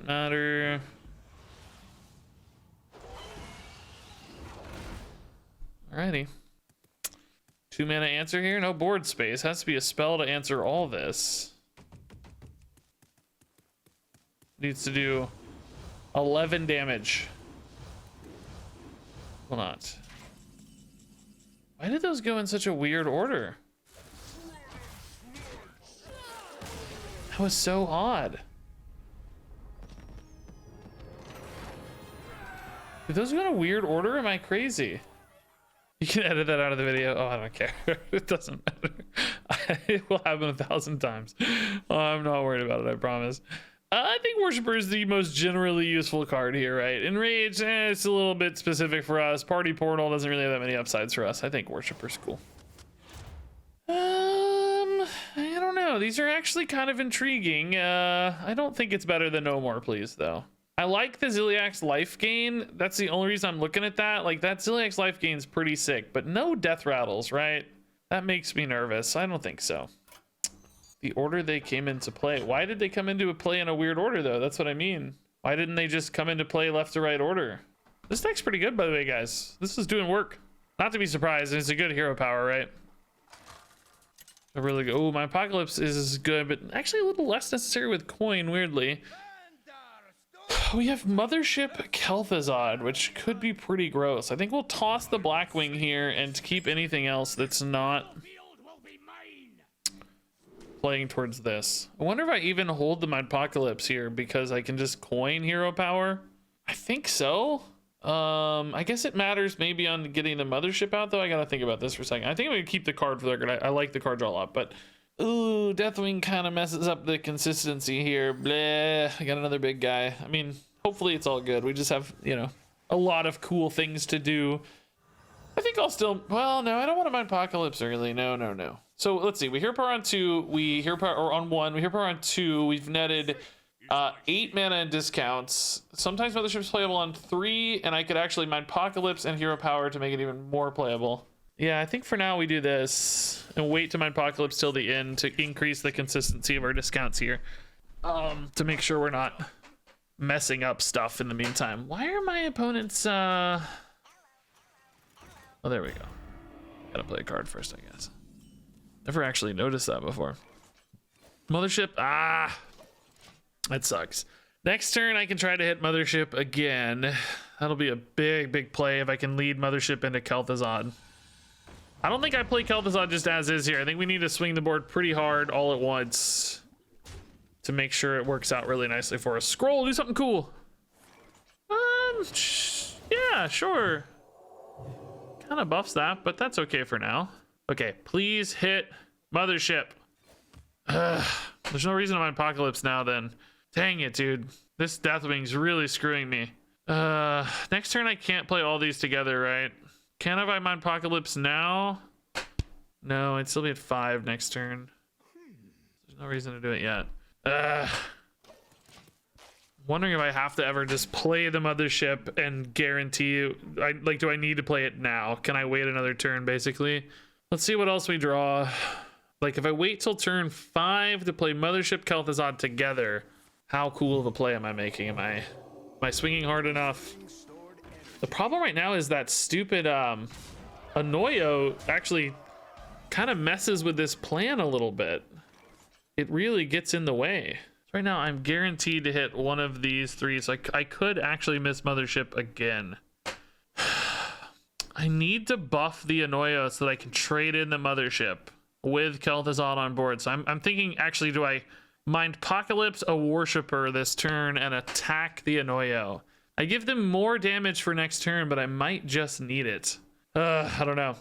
matter. Alrighty. 2 mana answer here. No board space. Has to be a spell to answer all this. Needs to do 11 damage. Will not. Why did those go in such a weird order? That was so odd. Did those go in a weird order? Am I crazy? You can edit that out of the video. Oh, I don't care. It doesn't matter. It will happen 1,000 times. Oh, I'm not worried about it, I promise. I think Worshipper is the most generally useful card here, right? Enrage, it's a little bit specific for us. Party Portal doesn't really have that many upsides for us. I think Worshipper's cool. I don't know. These are actually kind of intriguing. I don't think it's better than No More, please, though. I like the Ziliax life gain. That's the only reason I'm looking at that. Like, that Ziliax life gain is pretty sick, but no death rattles, right? That makes me nervous. I don't think so. The order they came into play. Why did they come into a play in a weird order, though? That's what I mean. Why didn't they just come into play left to right order? This deck's pretty good, by the way, guys. This is doing work. Not to be surprised. It's a good hero power, right? A really good. Oh, my Apocalypse is good, but actually a little less necessary with coin, weirdly. We have Mothership Kel'Thuzad, which could be pretty gross. I think we'll toss the Blackwing here and keep anything else that's not playing towards this. I wonder if I even hold the Apocalypse here because I can just coin hero power. I think so. I guess it matters maybe on getting the Mothership out, though. I gotta think about this for a second. I think I'm gonna keep the card for the record. I like the card draw a lot, but ooh, Deathwing kind of messes up the consistency here. Bleh. I got another big guy. I mean, hopefully it's all good. We just have, you know, a lot of cool things to do. I think I'll still, well, no, I don't want to mind Apocalypse early. No. So let's see. We hero power on 2. We hero power or on 1. We hero power on 2. We've netted 8 mana and discounts. Sometimes Mothership's playable on 3, and I could actually mine Apocalypse and hero power to make it even more playable. Yeah, I think for now we do this and wait to mine Apocalypse till the end to increase the consistency of our discounts here. To make sure we're not messing up stuff in the meantime. Why are my opponents oh, there we go. Gotta play a card first, I guess. Never actually noticed that before. Mothership, that sucks. Next turn I can try to hit Mothership again. That'll be a big play if I can lead Mothership into Kel'Thuzad. I don't think I play Kel'Thuzad just as is here. I think we need to swing the board pretty hard all at once to make sure it works out really nicely for us. Scroll, do something cool. Yeah, sure. Kind of buffs that, but that's okay for now. Okay, please hit Mothership. There's no reason to mind Apocalypse now then. Dang it, dude. This Deathwing's really screwing me. Next turn I can't play all these together, right? Can I mind Apocalypse now? No, I'd still be at 5 next turn. There's no reason to do it yet. Wondering if I have to ever just play the Mothership and guarantee do I need to play it now? Can I wait another turn basically? Let's see what else we draw. Like if I wait till turn 5 to play Mothership Kel'Thuzad together, how cool of a play am I making? Am I swinging hard enough? The problem right now is that stupid Anoyo actually kind of messes with this plan a little bit. It really gets in the way. Right now I'm guaranteed to hit one of these 3, so I could actually miss Mothership again. I need to buff the Anoyo so that I can trade in the Mothership with Kel'Thuzad on board. So I'm thinking, actually, do I mind Apocalypse a Worshipper this turn and attack the Anoyo? I give them more damage for next turn, but I might just need it. I don't know.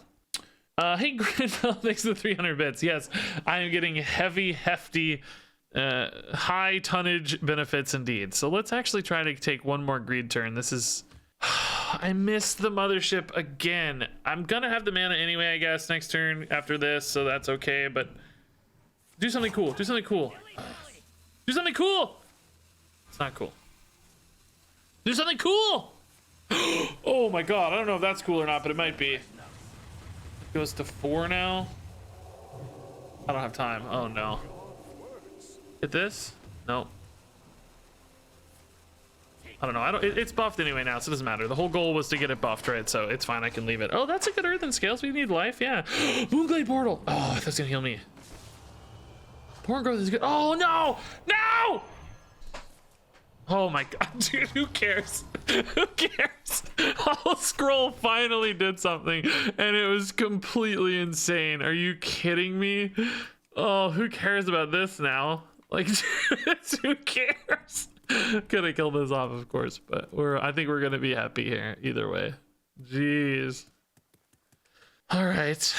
Hey, Grinville, thanks for the 300 bits. Yes, I am getting heavy, hefty, high tonnage benefits indeed. So let's actually try to take one more greed turn. This is... I missed the Mothership again. I'm gonna have the mana anyway, I guess, next turn after this, so that's okay, but do something cool. Do something cool. Do something cool. It's not cool. Do something cool. Oh my god, I don't know if that's cool or not, but it might be. It goes to 4 now. I don't have time. Oh no. Hit this? No. I don't know. It's buffed anyway now, so it doesn't matter. The whole goal was to get it buffed, right? So it's fine. I can leave it. Oh, that's a good Earthen Scales. We need life. Yeah. Moonglade Portal. Oh, that's gonna heal me. Porn growth is good. Oh no! No! Oh my god, dude. Who cares? Who cares? All Scroll finally did something, and it was completely insane. Are you kidding me? Oh, who cares about this now? Like, who cares? Could have killed this off, of course, but I think we're gonna be happy here either way. Jeez. All right,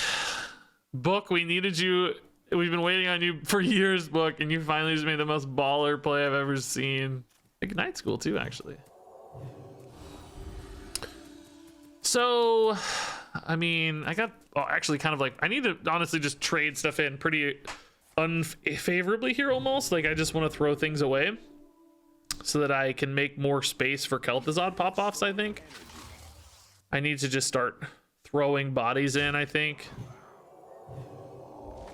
Book, we needed you. We've been waiting on you for years, Book, and you finally just made the most baller play I've ever seen. Ignite School too, actually. So, I mean, I got actually kind of like, I need to honestly just trade stuff in pretty unfavorably here almost. Like I just want to throw things away so that I can make more space for Kel'Thuzad pop-offs, I think. I need to just start throwing bodies in, I think.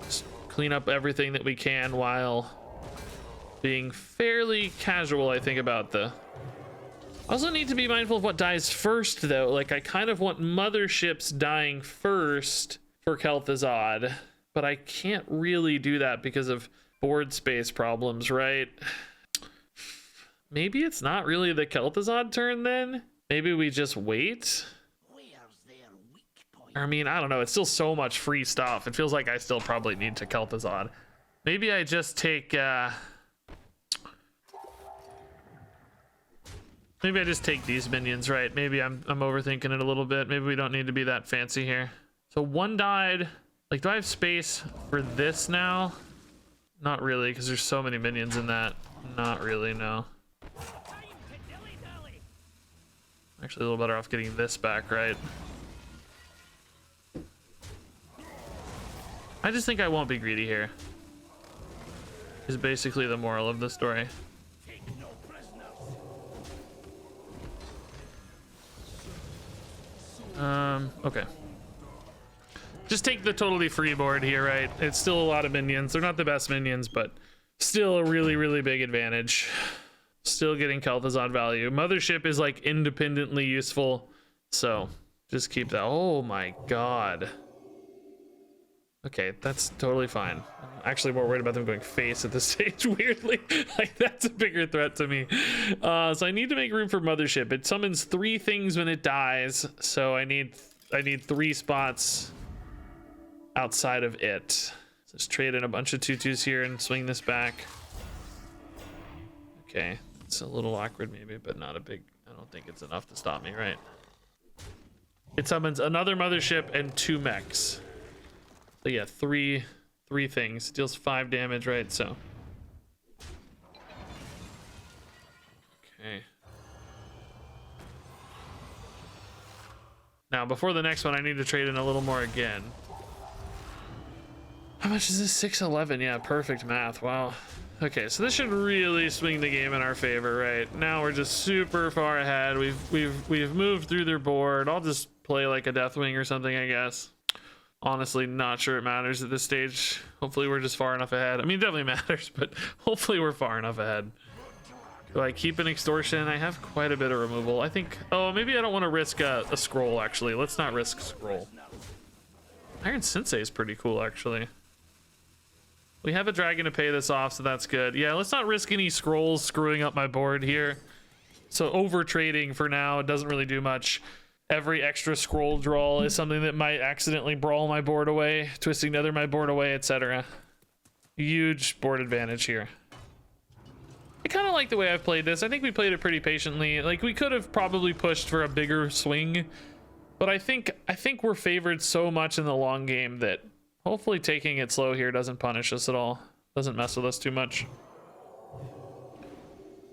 Just clean up everything that we can while being fairly casual, I think, about the... I also need to be mindful of what dies first, though. Like, I kind of want Motherships dying first for Kel'Thuzad, but I can't really do that because of board space problems, right? Maybe it's not really the Kel'Thuzad turn then? Maybe we just wait? I mean, I don't know. It's still so much free stuff. It feels like I still probably need to Kel'Thuzad. Maybe I just take... Maybe I just take these minions, right? Maybe I'm overthinking it a little bit. Maybe we don't need to be that fancy here. So one died. Like, do I have space for this now? Not really, because there's so many minions in that. Not really, no. Actually, a little better off getting this back, right? I just think I won't be greedy here. Is basically the moral of the story. Okay. Just take the totally free board here, right? It's still a lot of minions. They're not the best minions, but still a really, really big advantage. Still getting Kel'Thuzad value. Mothership is like independently useful, so just keep that. Oh my god. Okay, that's totally fine. I'm actually more worried about them going face at this stage, weirdly. Like, that's a bigger threat to me. So I need to make room for Mothership. It summons 3 things when it dies, so I need 3 spots outside of it. So just trade in a bunch of 2/2s here and swing this back. Okay, it's a little awkward maybe, but not a big I don't think it's enough to stop me, right? It summons another mothership and 2 mechs. So yeah, three things. Deals 5 damage, right? So. Okay. Now, before the next one, I need to trade in a little more again. How much is this? 611. Yeah, perfect math. Wow. Okay, so this should really swing the game in our favor, right? Now we're just super far ahead. We've moved through their board. I'll just play like a Deathwing or something, I guess. Honestly, not sure it matters at this stage. Hopefully we're just far enough ahead. I mean, it definitely matters, but hopefully we're far enough ahead. Do I keep an extortion? I have quite a bit of removal. I think, oh, maybe I don't want to risk a scroll, actually. Let's not risk scroll. Iron Sensei is pretty cool, actually. We have a dragon to pay this off, so that's good. Yeah, let's not risk any scrolls screwing up my board here. So over trading for now, it doesn't really do much. Every extra scroll draw is something that might accidentally brawl my board away, twisting nether my board away, etc. Huge board advantage here. I kind of like the way I've played this. I think we played it pretty patiently. Like, we could have probably pushed for a bigger swing, but I think we're favored so much in the long game that hopefully taking it slow here doesn't punish us at all. Doesn't mess with us too much.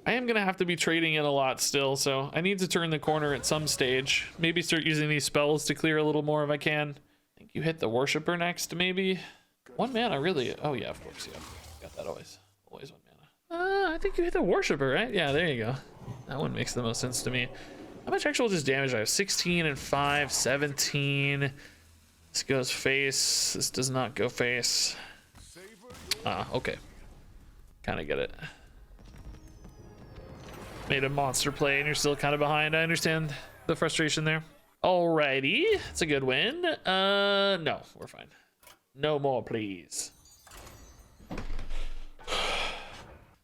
I am gonna have to be trading it a lot still, so I need to turn the corner at some stage. Maybe start using these spells to clear a little more if I can. I think you hit the Worshipper next, maybe. 1 mana, really? Oh yeah, of course, yeah. Got that always. Always 1 mana. I think you hit the Worshipper, right? Yeah, there you go. That one makes the most sense to me. How much actual just damage do I have? 16 and 5, 17. This goes face. This does not go face. Ah, okay. Kind of get it. Made a monster play and you're still kind of behind. I understand the frustration there. Alrighty. It's a good win. No, we're fine. No more, please.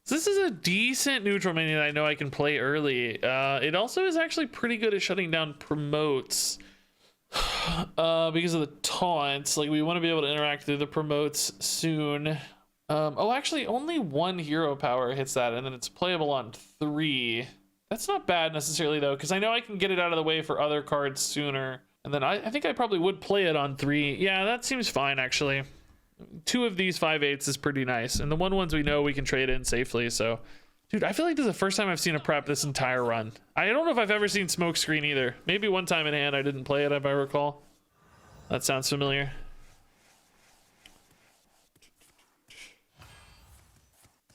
So this is a decent neutral minion that I know I can play early. It also is actually pretty good at shutting down promotes. Because of the taunts, like we want to be able to interact through the promotes soon. Oh, actually only 1 hero power hits that, and then it's playable on 3. That's not bad necessarily though, because I know I can get it out of the way for other cards sooner. And then I think I probably would play it on 3. Yeah, that seems fine actually. 2 of these 5/8s is pretty nice, and the ones we know we can trade in safely. So dude, I feel like this is the first time I've seen a prep this entire run. I don't know if I've ever seen Smokescreen either. Maybe one time in hand I didn't play it if I recall. That sounds familiar.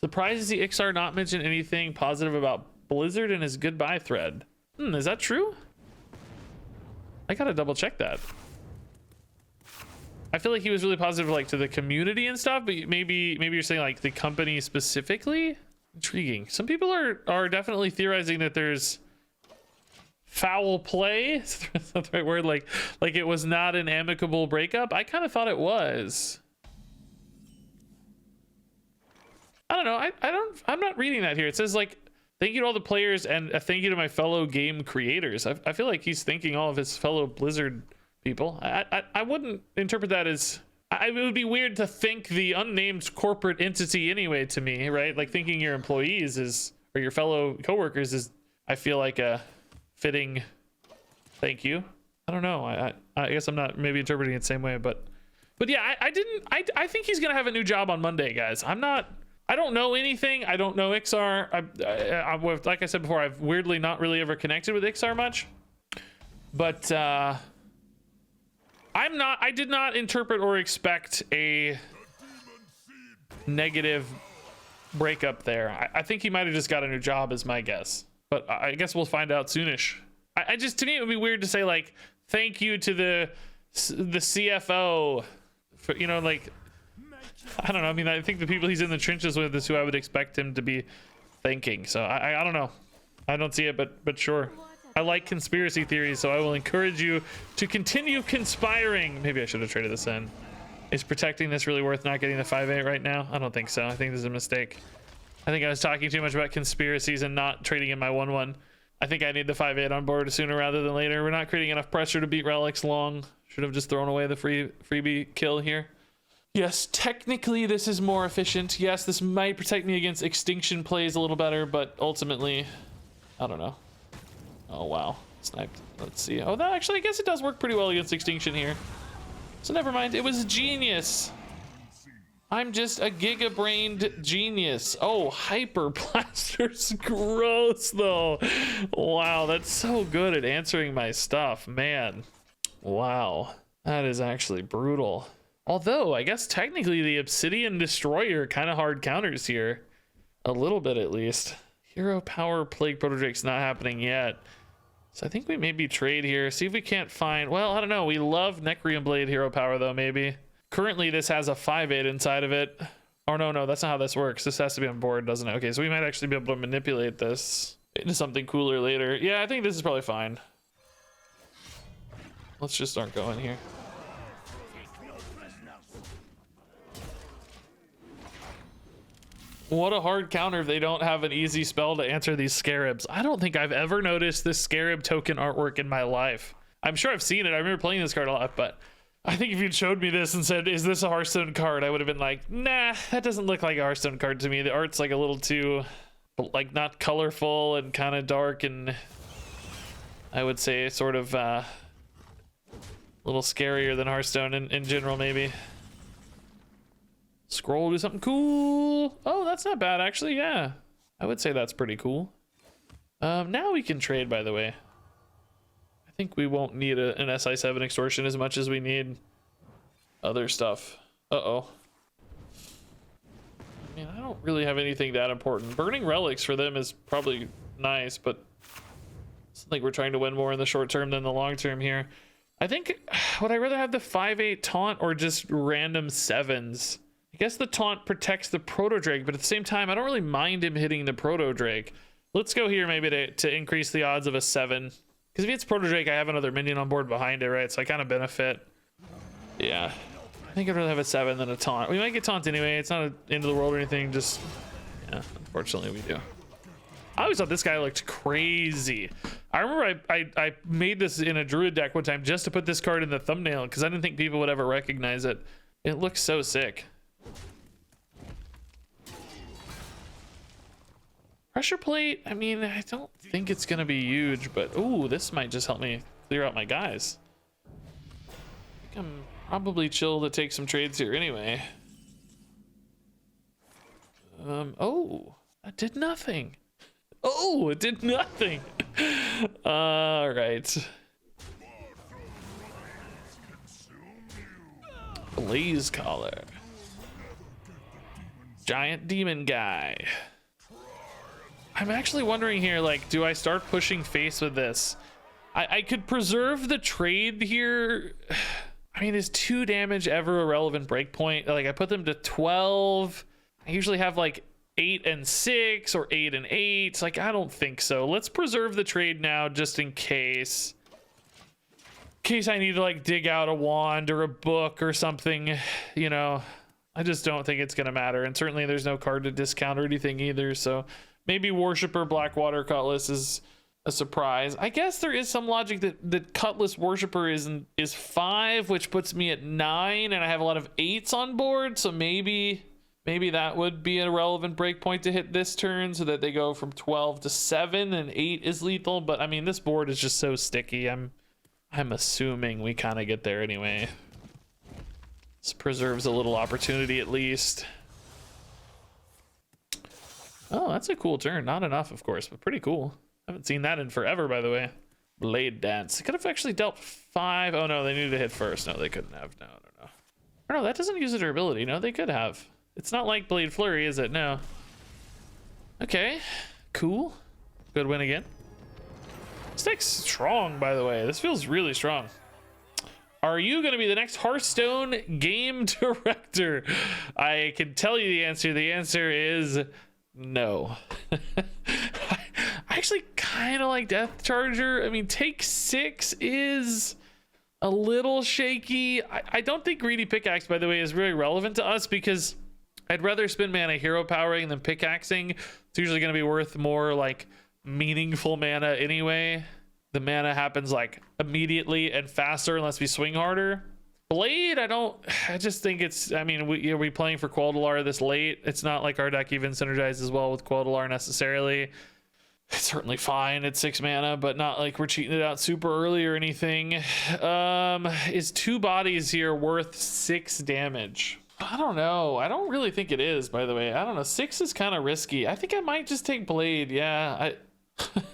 Surprised to see Ixar not mention anything positive about Blizzard in his goodbye thread. Is that true? I gotta double check that. I feel like he was really positive like to the community and stuff, but maybe you're saying like the company specifically? Intriguing. Some people are definitely theorizing that there's foul play. Is that the right word? Like it was not an amicable breakup. I kind of thought it was. I don't know. I'm not reading that here. It says like, thank you to all the players and a thank you to my fellow game creators. I feel like he's thanking all of his fellow Blizzard people. I wouldn't interpret that as, it would be weird to thank the unnamed corporate entity anyway to me, right? Like thanking your employees is, or your fellow coworkers is, I feel like a fitting thank you. I don't know. I guess I'm not maybe interpreting it the same way, but yeah, I think he's going to have a new job on Monday, guys. I don't know anything. I don't know Ixar. Like I said before, I've weirdly not really ever connected with Ixar much, but, I did not interpret or expect a negative breakup there. I think he might have just got a new job is my guess, but I guess we'll find out soonish. I just, to me, it would be weird to say like, thank you to the CFO for, you know, like, I don't know. I mean, I think the people he's in the trenches with is who I would expect him to be thanking. So I don't know. I don't see it, but sure. I like conspiracy theories, so I will encourage you to continue conspiring. Maybe I should have traded this in. Is protecting this really worth not getting the 5/8 right now? I don't think so. I think this is a mistake. I think I was talking too much about conspiracies and not trading in my 1/1. I think I need the 5/8 on board sooner rather than later. We're not creating enough pressure to beat relics long. Should have just thrown away the freebie kill here. Yes, technically this is more efficient. Yes, this might protect me against extinction plays a little better, but ultimately, I don't know. Oh, wow. Sniped. Let's see. Oh, that actually, I guess it does work pretty well against Extinction here. So never mind. It was genius. I'm just a giga-brained genius. Oh, Hyper Blaster's gross, though. Wow, that's so good at answering my stuff, man. Wow, that is actually brutal. Although, I guess technically the Obsidian Destroyer kind of hard counters here. A little bit, at least. Hero Power Plague Protodrake's not happening yet. So I think we maybe trade here. See if we can't find... Well, I don't know. We love Necrium Blade Hero Power, though, maybe. Currently, this has a 5/8 inside of it. Oh, no, that's not how this works. This has to be on board, doesn't it? Okay, so we might actually be able to manipulate this into something cooler later. Yeah, I think this is probably fine. Let's just start going here. What a hard counter if they don't have an easy spell to answer these scarabs. I don't think I've ever noticed this scarab token artwork in my life. I'm sure I've seen it. I remember playing this card a lot, but I think if you'd showed me this and said, is this a Hearthstone card? I would have been like, nah, that doesn't look like a Hearthstone card to me. The art's like a little too, like, not colorful and kind of dark, and I would say sort of a little scarier than Hearthstone in general, maybe. Scroll, do something cool. Oh, that's not bad, actually. Yeah, I would say that's pretty cool. Now we can trade, by the way. I think we won't need an SI7 extortion as much as we need other stuff. Uh-oh. I mean, I don't really have anything that important. Burning relics for them is probably nice, but I think we're trying to win more in the short term than the long term here. I think, would I rather have the 5/8 taunt or just random 7s? I guess the taunt protects the Proto Drake, but at the same time, I don't really mind him hitting the Proto Drake. Let's go here maybe to increase the odds of a 7. Because if it's Proto Drake, I have another minion on board behind it, right? So I kind of benefit. Yeah. I think I'd rather have a 7 than a taunt. We might get taunt anyway. It's not an end of the world or anything. Just, yeah, unfortunately we do. I always thought this guy looked crazy. I remember I made this in a Druid deck one time just to put this card in the thumbnail because I didn't think people would ever recognize it. It looks so sick. Pressure plate, I mean, I don't think it's gonna be huge, but ooh, this might just help me clear out my guys. I think I'm probably chill to take some trades here anyway. Oh, that did nothing. Oh, it did nothing. All right. Blaze Collar. Giant demon guy. I'm actually wondering here, like, do I start pushing face with this? I could preserve the trade here. I mean, is 2 damage ever a relevant breakpoint? Like, I put them to 12. I usually have like 8 and 6 or 8 and 8. Like, I don't think so. Let's preserve the trade now just in case. In case I need to like dig out a wand or a book or something, you know. I just don't think it's gonna matter. And certainly there's no card to discount or anything either, so maybe Worshipper Blackwater Cutlass is a surprise. I guess there is some logic that Cutlass Worshipper is 5, which puts me at 9, and I have a lot of 8s on board, so maybe that would be a relevant breakpoint to hit this turn so that they go from 12 to 7 and 8 is lethal. But I mean, this board is just so sticky. I'm assuming we kind of get there anyway. This preserves a little opportunity at least. Oh, that's a cool turn. Not enough, of course, but pretty cool. Haven't seen that in forever, by the way. Blade Dance. It could have actually dealt 5. Oh, no, they needed to hit first. No, they couldn't have. No. Oh, no, that doesn't use a durability. No, they could have. It's not like Blade Flurry, is it? No. Okay, cool. Good win again. This deck's strong, by the way. This feels really strong. Are you going to be the next Hearthstone game director? I can tell you the answer. The answer is no. I actually kind of like Death Charger. I mean, take 6 is a little shaky. I don't think Greedy Pickaxe, by the way, is really relevant to us because I'd rather spend mana hero powering than pickaxing. It's usually going to be worth more like meaningful mana anyway. The mana happens like immediately and faster unless we swing harder. Blade, I just think it's, I mean, are we playing for Quel'Dalar this late? It's not like our deck even synergizes well with Quel'Dalar necessarily. It's certainly fine at 6 mana, but not like we're cheating it out super early or anything. Is 2 bodies here worth 6 damage? I don't know. I don't really think it is, by the way. I don't know. 6 is kind of risky. I think I might just take Blade. Yeah,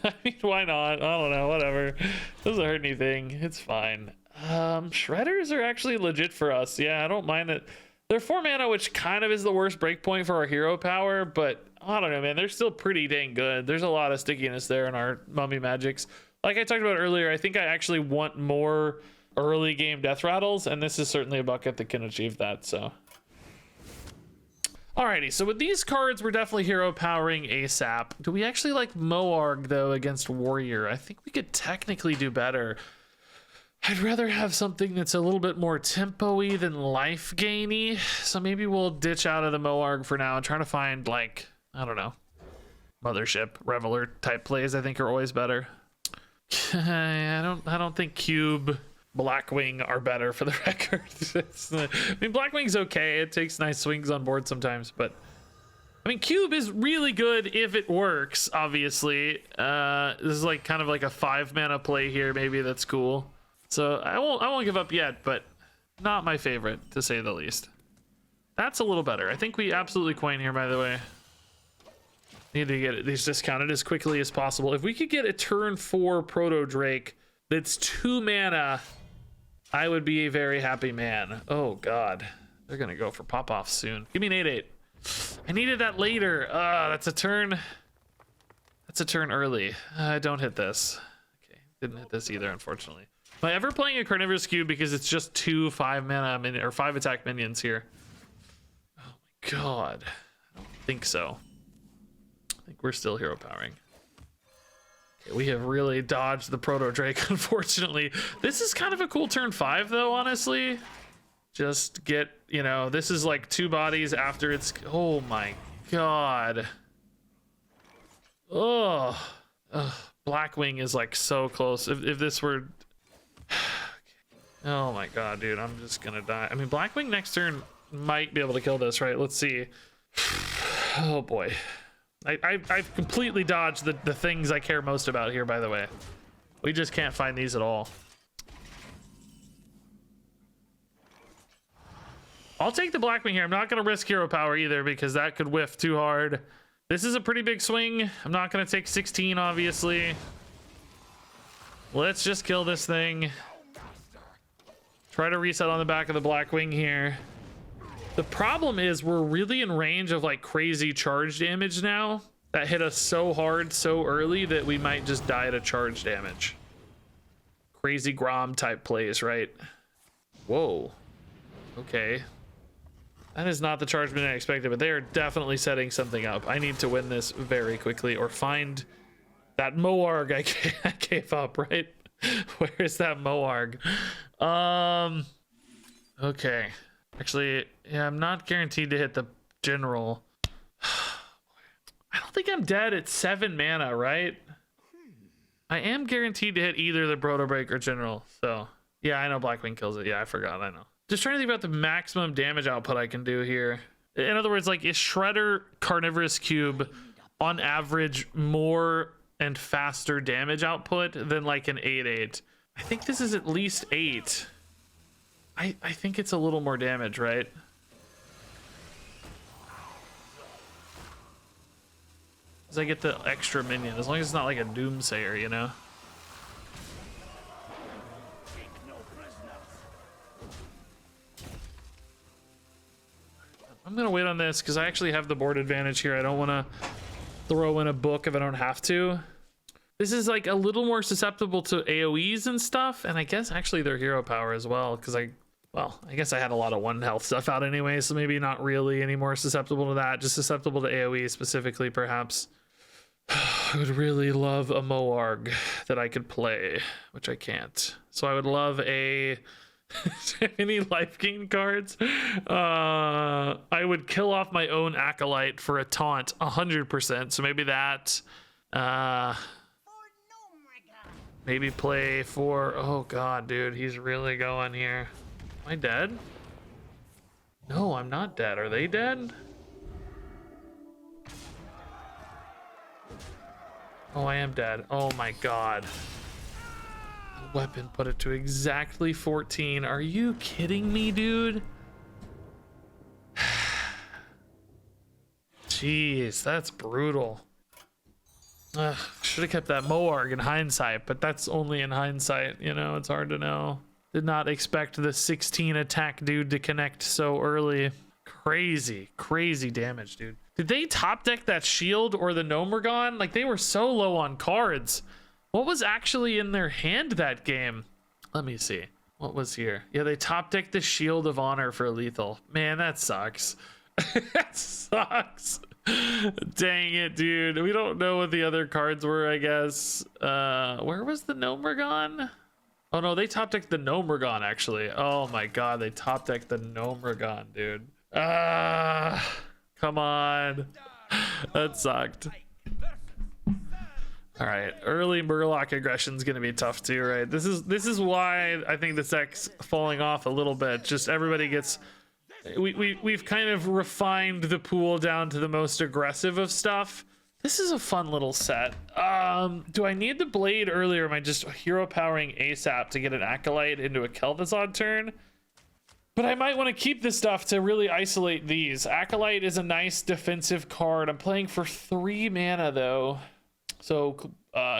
I mean, why not? I don't know. Whatever. Doesn't hurt anything. It's fine. Shredders are actually legit for us. Yeah, I don't mind it. They're 4 mana, which kind of is the worst breakpoint for our hero power, but I don't know, man. They're still pretty dang good. There's a lot of stickiness there in our mummy magics. Like I talked about earlier, I think I actually want more early game death rattles, and this is certainly a bucket that can achieve that, so. Alrighty, so with these cards, we're definitely hero powering ASAP. Do we actually like Moarg, though, against Warrior? I think we could technically do better. I'd rather have something that's a little bit more tempo-y than life gainy. So maybe we'll ditch out of the Moarg for now and try to find, like, I don't know, Mothership, Reveler type plays I think are always better. I don't think Cube, Blackwing are better for the record. I mean, Blackwing's okay. It takes nice swings on board sometimes, but I mean, Cube is really good if it works, obviously. This is like kind of like a 5 mana play here. Maybe that's cool. So I won't give up yet, but not my favorite, to say the least. That's a little better. I think we absolutely coin here, by the way. Need to get these discounted as quickly as possible. If we could get a turn 4 Proto Drake that's 2 mana, I would be a very happy man. Oh God, they're gonna go for pop-off soon. Give me an 8/8. I needed that later. That's a turn. That's a turn early. Don't hit this. Okay, didn't hit this either, unfortunately. Am I ever playing a Carnivorous Cube because it's just 2 5 mana or 5 attack minions here? Oh my God, I don't think so. I think we're still hero powering. Okay, we have really dodged the Proto Drake, unfortunately. This is kind of a cool turn 5 though, honestly. Just get, you know, this is like 2 bodies after it's, oh my God. Ugh. Blackwing is like so close. If this were, oh my God, dude, I'm just gonna die. I mean, Blackwing next turn might be able to kill this, right? Let's see. Oh boy. I've completely dodged the things I care most about here, by the way. We just can't find these at all. I'll take the Blackwing here. I'm not going to risk hero power either because that could whiff too hard. This is a pretty big swing. I'm not going to take 16, obviously. Let's just kill this thing. Try to reset on the back of the Blackwing here. The problem is we're really in range of like crazy charge damage now that hit us so hard so early that we might just die to charge damage. Crazy Grom type plays, right? Whoa. Okay. That is not the charge minion I expected, but they are definitely setting something up. I need to win this very quickly or find that Moarg I gave up, right? Where is that Moarg? Okay. Actually, yeah, I'm not guaranteed to hit the general. I don't think I'm dead at 7 mana, right? I am guaranteed to hit either the Proto Break or general. So, yeah, I know Blackwing kills it. Yeah, I forgot. I know. Just trying to think about the maximum damage output I can do here. In other words, like, is Shredder Carnivorous Cube on average more and faster damage output than like an 8/8? I think this is at least 8. I think it's a little more damage, right? Because I get the extra minion, as long as it's not like a Doomsayer, you know? I'm gonna wait on this because I actually have the board advantage here. I don't want to throw in a book if I don't have to. This is like a little more susceptible to AoEs and stuff, and I guess actually their hero power as well, because I guess I had a lot of 1 health stuff out anyway, so maybe not really any more susceptible to that, just susceptible to AoE specifically, perhaps. I would really love a Moarg that I could play, which I can't. So I would love a... any life gain cards? I would kill off my own Acolyte for a taunt 100%, so maybe that. Maybe play for... oh God, dude, he's really going here. Am I dead? No, I'm not dead. Are they dead? Oh, I am dead. Oh my god. Weapon put it to exactly 14. Are you kidding me, dude? Jeez, that's brutal. Should have kept that Moarg in hindsight, but that's only in hindsight, you know, it's hard to know. Did not expect the 16 attack dude to connect so early. Crazy, crazy damage, dude. Did they top deck that shield or the Nomergon? Like, they were so low on cards. What was actually in their hand that game? Let me see. What was here? Yeah, they top decked the Shield of Honor for lethal. Man, that sucks. That sucks. Dang it, dude. We don't know what the other cards were, I guess. Where was the Nomergon? Oh no, they top decked the Nomergon actually. Oh my god, they top decked the Nomergon, dude. Come on. That sucked. All right, early Murloc aggression is going to be tough too, right? This is why I think this deck's falling off a little bit. Just everybody gets, we've kind of refined the pool down to the most aggressive of stuff. This is a fun little set. Do I need the blade early, or am I just hero powering ASAP to get an Acolyte into a Kel'Thuzad turn? But I might want to keep this stuff to really isolate these. Acolyte is a nice defensive card. I'm playing for 3 mana though. So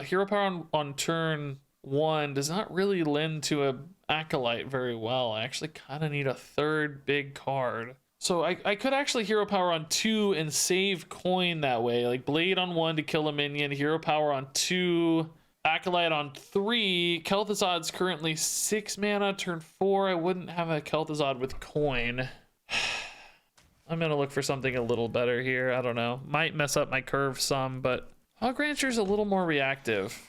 hero power on turn 1 does not really lend to a Acolyte very well. I actually kind of need a 3rd big card. So I could actually hero power on 2 and save coin that way. Like blade on 1 to kill a minion, hero power on 2, Acolyte on 3. Kel'Thuzad's currently 6 mana. Turn 4, I wouldn't have a Kel'Thuzad with coin. I'm gonna look for something a little better here. I don't know. Might mess up my curve some, but Hog Rancher's a little more reactive.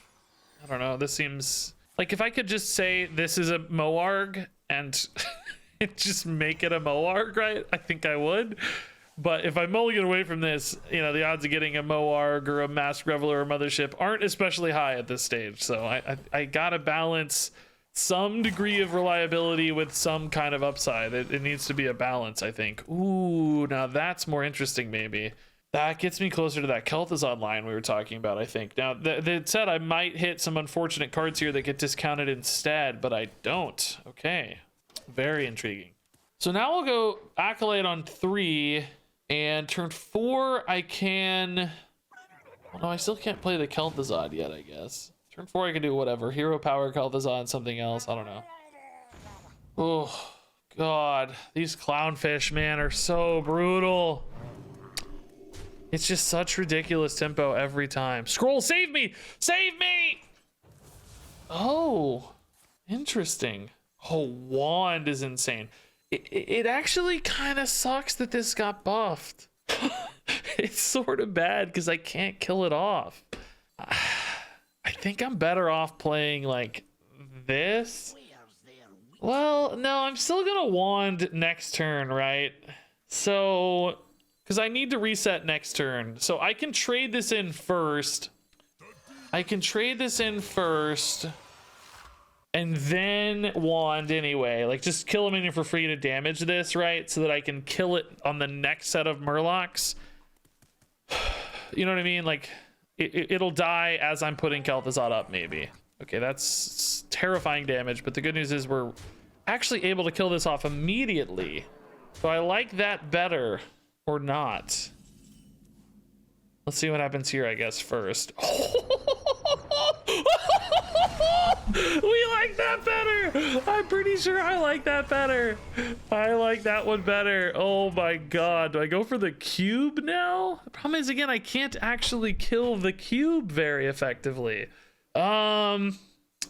I don't know. This seems like if I could just say this is a Moarg and just make it a Moarg, right? I think I would. But if I mulligan away from this, you know, the odds of getting a Moarg or a Masked Reveler or Mothership aren't especially high at this stage. So I gotta balance some degree of reliability with some kind of upside. It needs to be a balance, I think. Ooh, now that's more interesting maybe. That gets me closer to that Kel'Thuzad line we were talking about, I think. Now, that said, I might hit some unfortunate cards here that get discounted instead, but I don't. Okay. Very intriguing. So now I'll go Acolyte on 3, and turn 4, I can... Oh, no, I still can't play the Kel'Thuzad yet, I guess. Turn 4, I can do whatever. Hero power Kel'Thuzad, something else. I don't know. Oh, God. These clownfish, man, are so brutal. It's just such ridiculous tempo every time. Scroll, save me! Save me! Oh, interesting. Oh, Wand is insane. It actually kind of sucks that this got buffed. It's sort of bad because I can't kill it off. I think I'm better off playing like this. Well, no, I'm still gonna Wand next turn, right? So... because I need to reset next turn. So I can trade this in first. And then Wand anyway. Like, just kill a minion for free to damage this, right? So that I can kill it on the next set of Murlocs. You know what I mean? Like, it'll die as I'm putting Kel'Thuzad up, maybe. Okay, that's terrifying damage. But the good news is we're actually able to kill this off immediately. So I like that better. Or not. Let's see what happens here, I guess, first. We like that better. I'm pretty sure I like that better. I like that one better. Oh my god. Do I go for the cube now? The problem is, again, I can't actually kill the cube very effectively. You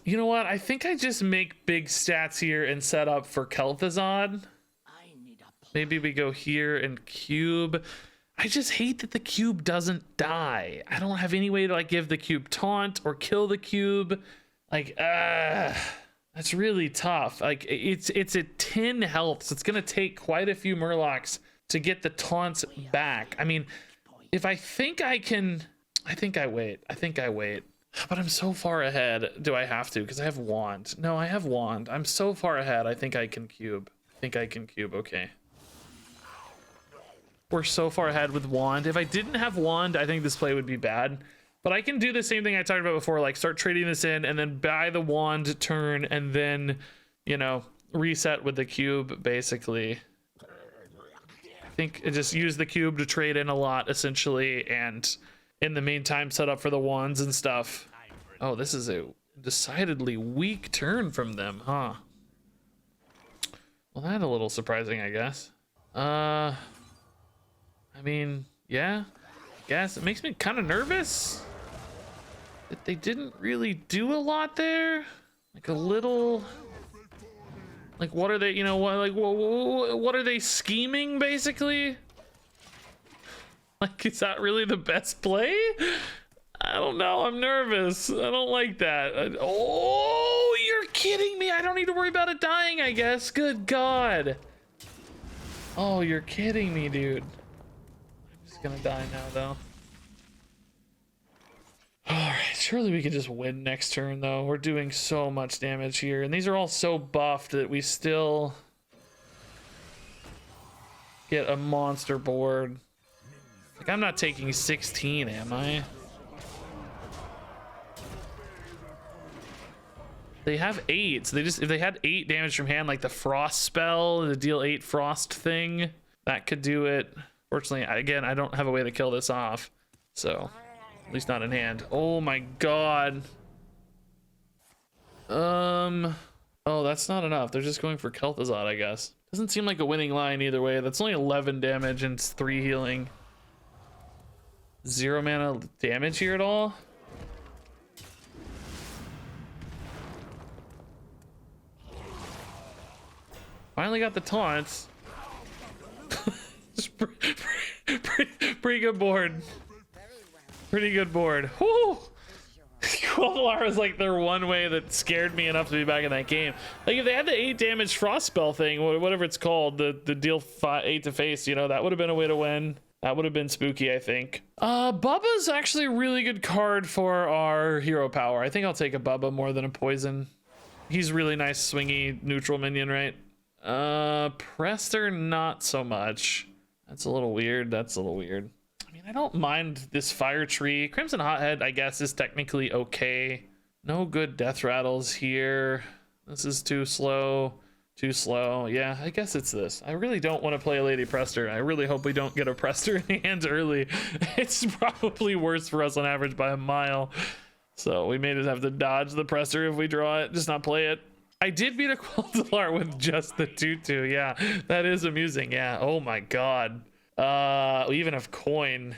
know what? I think I just make big stats here and set up for Kel'Thuzad. Maybe we go here and cube. I just hate that the cube doesn't die. I don't have any way to like give the cube taunt or kill the cube. Like, that's really tough. Like, it's at 10 health, so it's gonna take quite a few Murlocs to get the taunts back. I mean, if I think I can, I think I wait. But I'm so far ahead. Do I have to? Because I have Wand. No, I have Wand. I'm so far ahead. I think I can cube. Okay. We're so far ahead with Wand. If I didn't have Wand, I think this play would be bad. But I can do the same thing I talked about before, like start trading this in and then buy the wand turn and then, you know, reset with the cube basically. I think it just use the cube to trade in a lot essentially, and in the meantime set up for the wands and stuff. Oh, this is a decidedly weak turn from them, huh? Well, that's a little surprising, I guess. I mean, yeah, I guess it makes me kind of nervous that they didn't really do a lot there. Like a little, like what are they, you know, what are they scheming basically? Like, is that really the best play? I don't know, I'm nervous. I don't like that. Oh, you're kidding me. I don't need to worry about it dying, I guess. Good God. Oh, you're kidding me, dude. I'm just gonna die now though. Alright, surely we can just win next turn though. We're doing so much damage here, and these are all so buffed that we still get a monster board. Like, I'm not taking 16, am I? They have 8, so they just, if they had 8 damage from hand, like the frost spell, the deal 8 frost thing, that could do it. Fortunately, again, I don't have a way to kill this off, so at least not in hand. Oh my God. Oh, that's not enough. They're just going for Kel'Thuzad, I guess. Doesn't seem like a winning line either way. That's only 11 damage and it's 3 healing. 0 mana damage here at all? Finally got the taunts. Pretty good board. Pretty good board. Whoo! Quel'Thalar was like their one way that scared me enough to be back in that game. Like, if they had the 8 damage frost spell thing, whatever it's called, the deal 8 to face, you know, that would have been a way to win. That would have been spooky, I think. Bubba's actually a really good card for our hero power. I think I'll take a Bubba more than a poison. He's really nice, swingy, neutral minion, right? Prester, not so much. That's a little weird. That's a little weird. I mean, I don't mind this fire tree. Crimson Hothead, I guess, is technically okay. No good death rattles here. This is too slow. Too slow. Yeah, I guess it's this. I really don't want to play a Lady Prester. I really hope we don't get a Prester in hand early. It's probably worse for us on average by a mile. So we may just have to dodge the Prester if we draw it, just not play it. I did beat a Quel'Thalar with just the 2/2. Yeah, that is amusing. Yeah. Oh my God. Even if coin.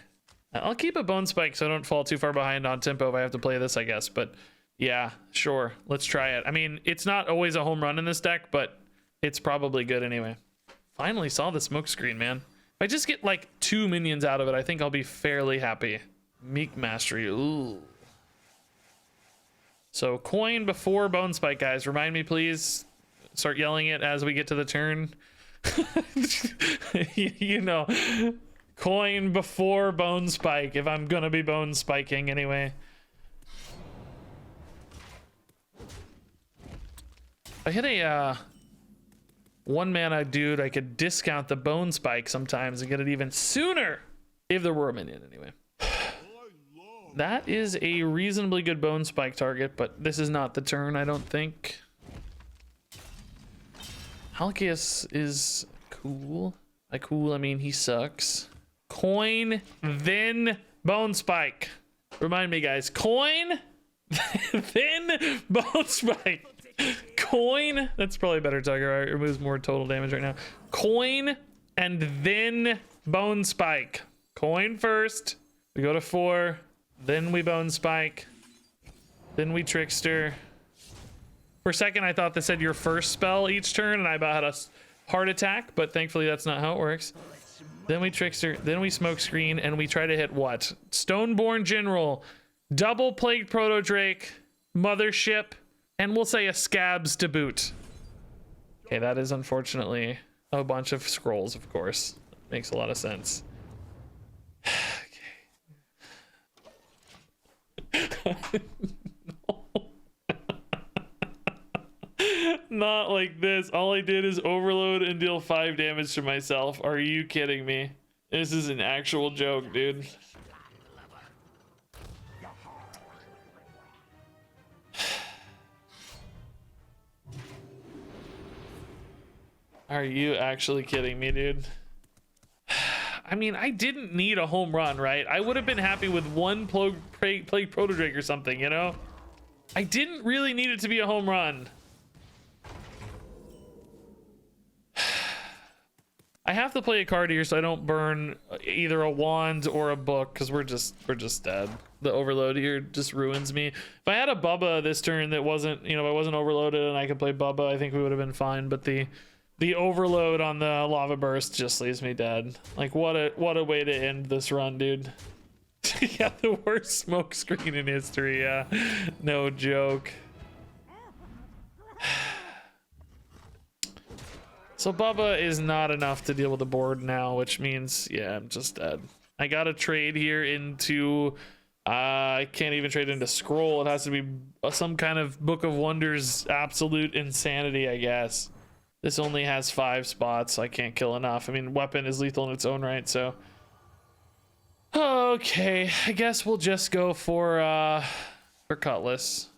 I'll keep a Bone Spike so I don't fall too far behind on tempo if I have to play this, I guess. But yeah, sure. Let's try it. I mean, it's not always a home run in this deck, but it's probably good anyway. Finally saw the smoke screen, man. If I just get like 2 minions out of it, I think I'll be fairly happy. Meek Mastery. Ooh. So coin before Bone Spike, guys. Remind me, please. Start yelling it as we get to the turn. You know, coin before Bone Spike if I'm gonna be Bone Spiking anyway. I hit a 1 mana dude, I could discount the Bone Spike sometimes and get it even sooner if there were a minion anyway. That is a reasonably good Bone Spike target, but this is not the turn, I don't think. Halkias is cool. By cool, I mean he sucks. Coin, then Bone Spike. Remind me, guys. Coin, then Bone Spike. Coin, that's probably a better target. Right? It removes more total damage right now. Coin, and then Bone Spike. Coin first. We go to 4. Then we Bone Spike. Then we Trickster. For a second, I thought this said your first spell each turn, and I about had a heart attack, but thankfully that's not how it works. Then we Trickster, then we Smoke Screen, and we try to hit what? Stoneborn General, double Plagued Proto Drake, Mothership, and we'll say a Scabs to boot. Okay, that is unfortunately a bunch of scrolls, of course. Makes a lot of sense. Not like this. All I did is overload and deal 5 damage to myself. Are you kidding me? This is an actual joke, dude. Are you actually kidding me, dude? I mean, I didn't need a home run, right? I would have been happy with one Plague Protodrake or something, you know? I didn't really need it to be a home run. I have to play a card here so I don't burn either a wand or a book, because we're just dead. The overload here just ruins me. If I had a Bubba this turn that wasn't, you know, if I wasn't overloaded and I could play Bubba, I think we would have been fine. But the overload on the lava burst just leaves me dead. Like, what a way to end this run, dude. Yeah, the worst smoke screen in history. Yeah, no joke. So Bubba is not enough to deal with the board now, which means, yeah, I'm just dead. I gotta trade here into, I can't even trade into scroll. It has to be some kind of Book of Wonders absolute insanity, I guess. This only has 5 spots, so I can't kill enough. I mean, weapon is lethal in its own right, so. Okay, I guess we'll just go for Cutlass.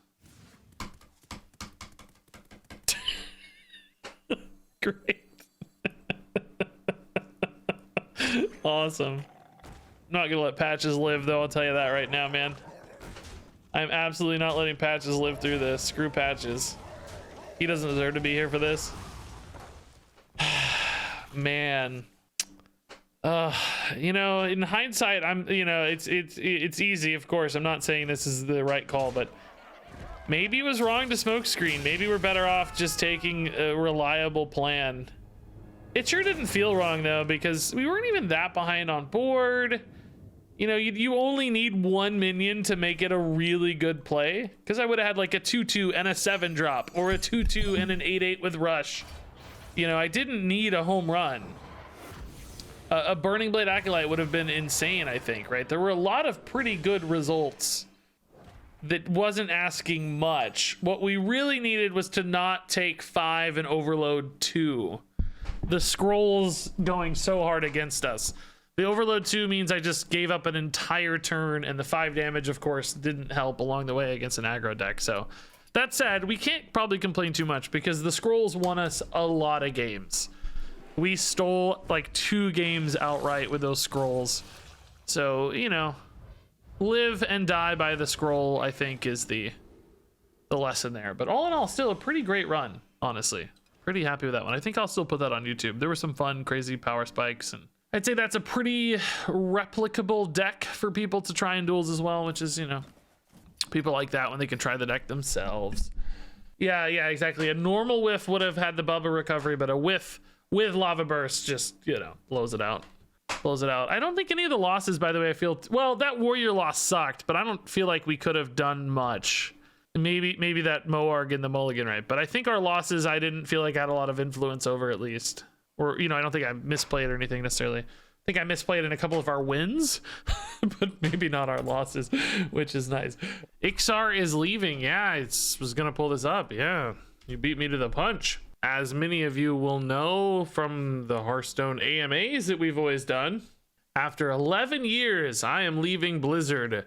Great. Awesome. I'm not gonna let Patches live, though, I'll tell you that right now, man. I'm absolutely not letting Patches live through this. Screw Patches. He doesn't deserve to be here for this. Man. You know, in hindsight, it's easy, of course. I'm not saying this is the right call, but maybe it was wrong to smoke screen. Maybe we're better off just taking a reliable plan. It sure didn't feel wrong, though, because we weren't even that behind on board. You know, you only need 1 minion to make it a really good play, because I would have had like a 2/2 and a 7 drop, or a 2/2 and an 8/8 with rush. You know, I didn't need a home run. A Burning Blade Acolyte would have been insane, I think, right? There were a lot of pretty good results that wasn't asking much. What we really needed was to not take 5 and overload 2. The scrolls going so hard against us. The overload 2 means I just gave up an entire turn, and the 5 damage, of course, didn't help along the way against an aggro deck. So that said, we can't probably complain too much because the scrolls won us a lot of games. We stole like 2 games outright with those scrolls. So, you know, live and die by the scroll, I think, is the lesson there. But all in all, still a pretty great run, honestly. Pretty happy with that one. I think I'll still put that on YouTube. There were some fun, crazy power spikes, and I'd say that's a pretty replicable deck for people to try in duels as well, which is, you know, people like that when they can try the deck themselves. Yeah, exactly. A normal whiff would have had the Bubba recovery, but a whiff with Lava Burst just, you know, blows it out. I don't think any of the losses, by the way, I feel, well, that Warrior loss sucked, but I don't feel like we could have done much. Maybe that Moarg in the mulligan, right? But I think our losses, I didn't feel like I had a lot of influence over, at least. Or, you know, I don't think I misplayed or anything necessarily. I think I misplayed in a couple of our wins, but maybe not our losses, which is nice. Ixar is leaving. Yeah, I was gonna pull this up. Yeah, you beat me to the punch. As many of you will know from the Hearthstone AMAs that we've always done, after 11 years, I am leaving Blizzard.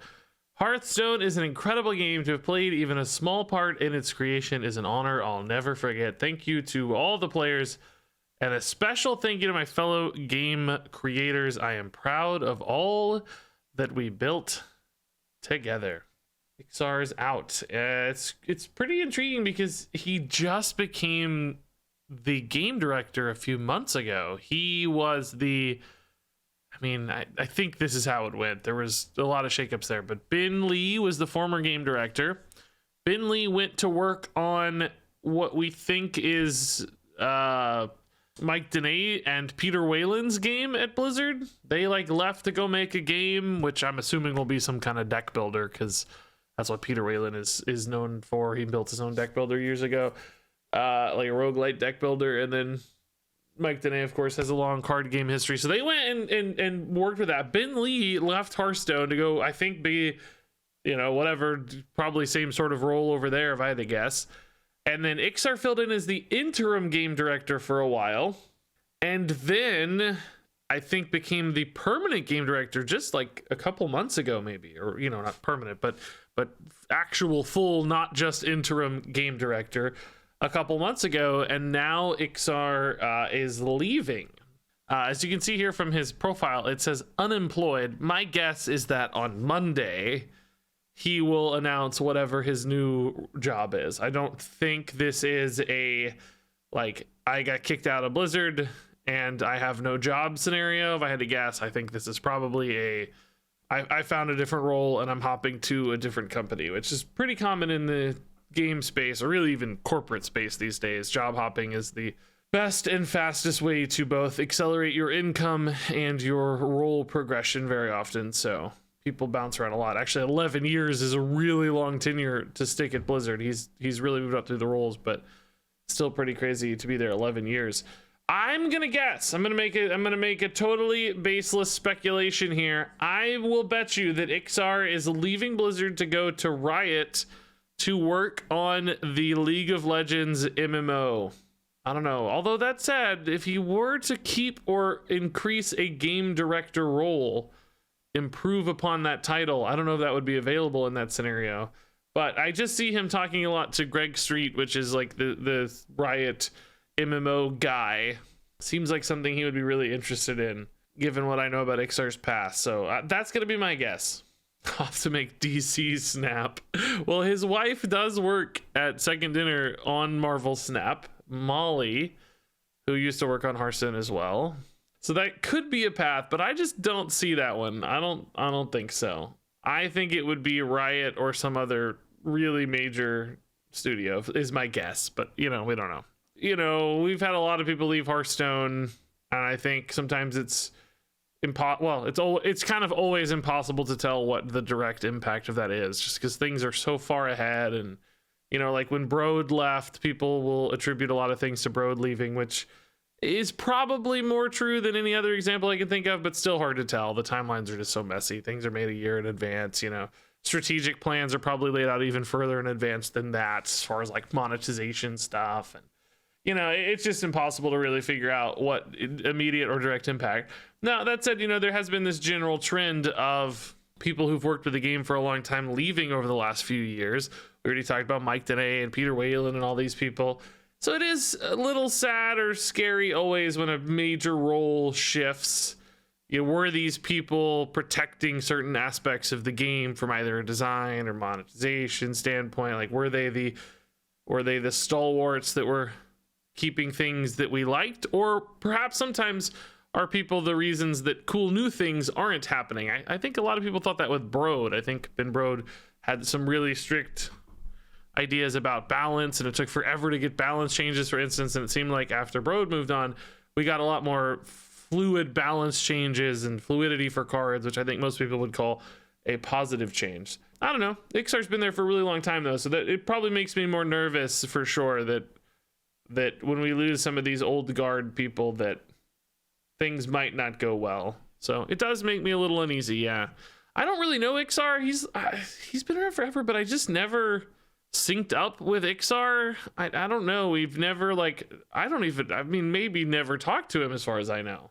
Hearthstone is an incredible game to have played. Even a small part in its creation is an honor I'll never forget. Thank you to all the players, and a special thank you to my fellow game creators. I am proud of all that we built together. Ixar's out. It's pretty intriguing because he just became the game director a few months ago. He was the, I mean, I think this is how it went. There was a lot of shakeups there, but Bin Lee was the former game director. Bin Lee went to work on what we think is Mike Danae and Peter Whalen's game at Blizzard. They like left to go make a game, which I'm assuming will be some kind of deck builder, because that's what Peter Whalen is known for. He built his own deck builder years ago, like a roguelite deck builder. And then Mike Danae, of course, has a long card game history. So they went and worked with that. Ben Lee left Hearthstone to go, I think, be, you know, whatever, probably same sort of role over there, if I had to guess. And then Ixar filled in as the interim game director for a while. And then I think became the permanent game director just like a couple months ago, maybe. Or, you know, not permanent, but actual full, not just interim game director. a couple months ago, and now Ixar is leaving. As you can see here from his profile, it says unemployed. My guess is that on Monday, he will announce whatever his new job is. I don't think this is a, like, I got kicked out of Blizzard and I have no job scenario. If I had to guess, I think this is probably a, I found a different role and I'm hopping to a different company, which is pretty common in the game space, or really even corporate space these days. Job hopping is the best and fastest way to both accelerate your income and your role progression very often. So people bounce around a lot. Actually, 11 years is a really long tenure to stick at Blizzard. He's really moved up through the roles, but still pretty crazy to be there 11 years. I'm gonna guess. I'm gonna make a totally baseless speculation here. I will bet you that Ixar is leaving Blizzard to go to Riot to work on the League of Legends MMO. I don't know. Although that said, if he were to keep or increase a game director role, improve upon that title, I don't know if that would be available in that scenario. But I just see him talking a lot to Greg Street, which is like the Riot MMO guy. Seems like something he would be really interested in, given what I know about Ixar's past. So that's going to be my guess. I'll have to make DC Snap. Well, his wife does work at Second Dinner on Marvel Snap, Molly, who used to work on Hearthstone as well. So that could be a path, but I just don't see that one. I don't think so. I think it would be Riot or some other really major studio is my guess, but you know, we don't know. You know, we've had a lot of people leave Hearthstone, and I think sometimes it's it's kind of always impossible to tell what the direct impact of that is, just because things are so far ahead. And you know, like when Broad left, people will attribute a lot of things to Broad leaving, which is probably more true than any other example I can think of, but still hard to tell. The timelines are just so messy. Things are made a year in advance. You know, strategic plans are probably laid out even further in advance than that, as far as like monetization stuff. And you know, it's just impossible to really figure out what immediate or direct impact. Now, that said, you know, there has been this general trend of people who've worked with the game for a long time leaving over the last few years. We already talked about Mike Dene and Peter Whalen and all these people. So it is a little sad or scary always when a major role shifts. You know, were these people protecting certain aspects of the game from either a design or monetization standpoint? Like, were they the stalwarts that were keeping things that we liked? Or perhaps sometimes are people the reasons that cool new things aren't happening? I think a lot of people thought that with Broad. I think Ben Broad had some really strict ideas about balance, and it took forever to get balance changes, for instance. And it seemed like after Broad moved on, we got a lot more fluid balance changes and fluidity for cards, which I think most people would call a positive change. I don't know. Ixar's been there for a really long time though, so that it probably makes me more nervous for sure that when we lose some of these old guard people, that things might not go well. So it does make me a little uneasy. Yeah, I don't really know Ixar. He's been around forever, but I just never synced up with Ixar. I don't know. We've never maybe never talked to him as far as I know.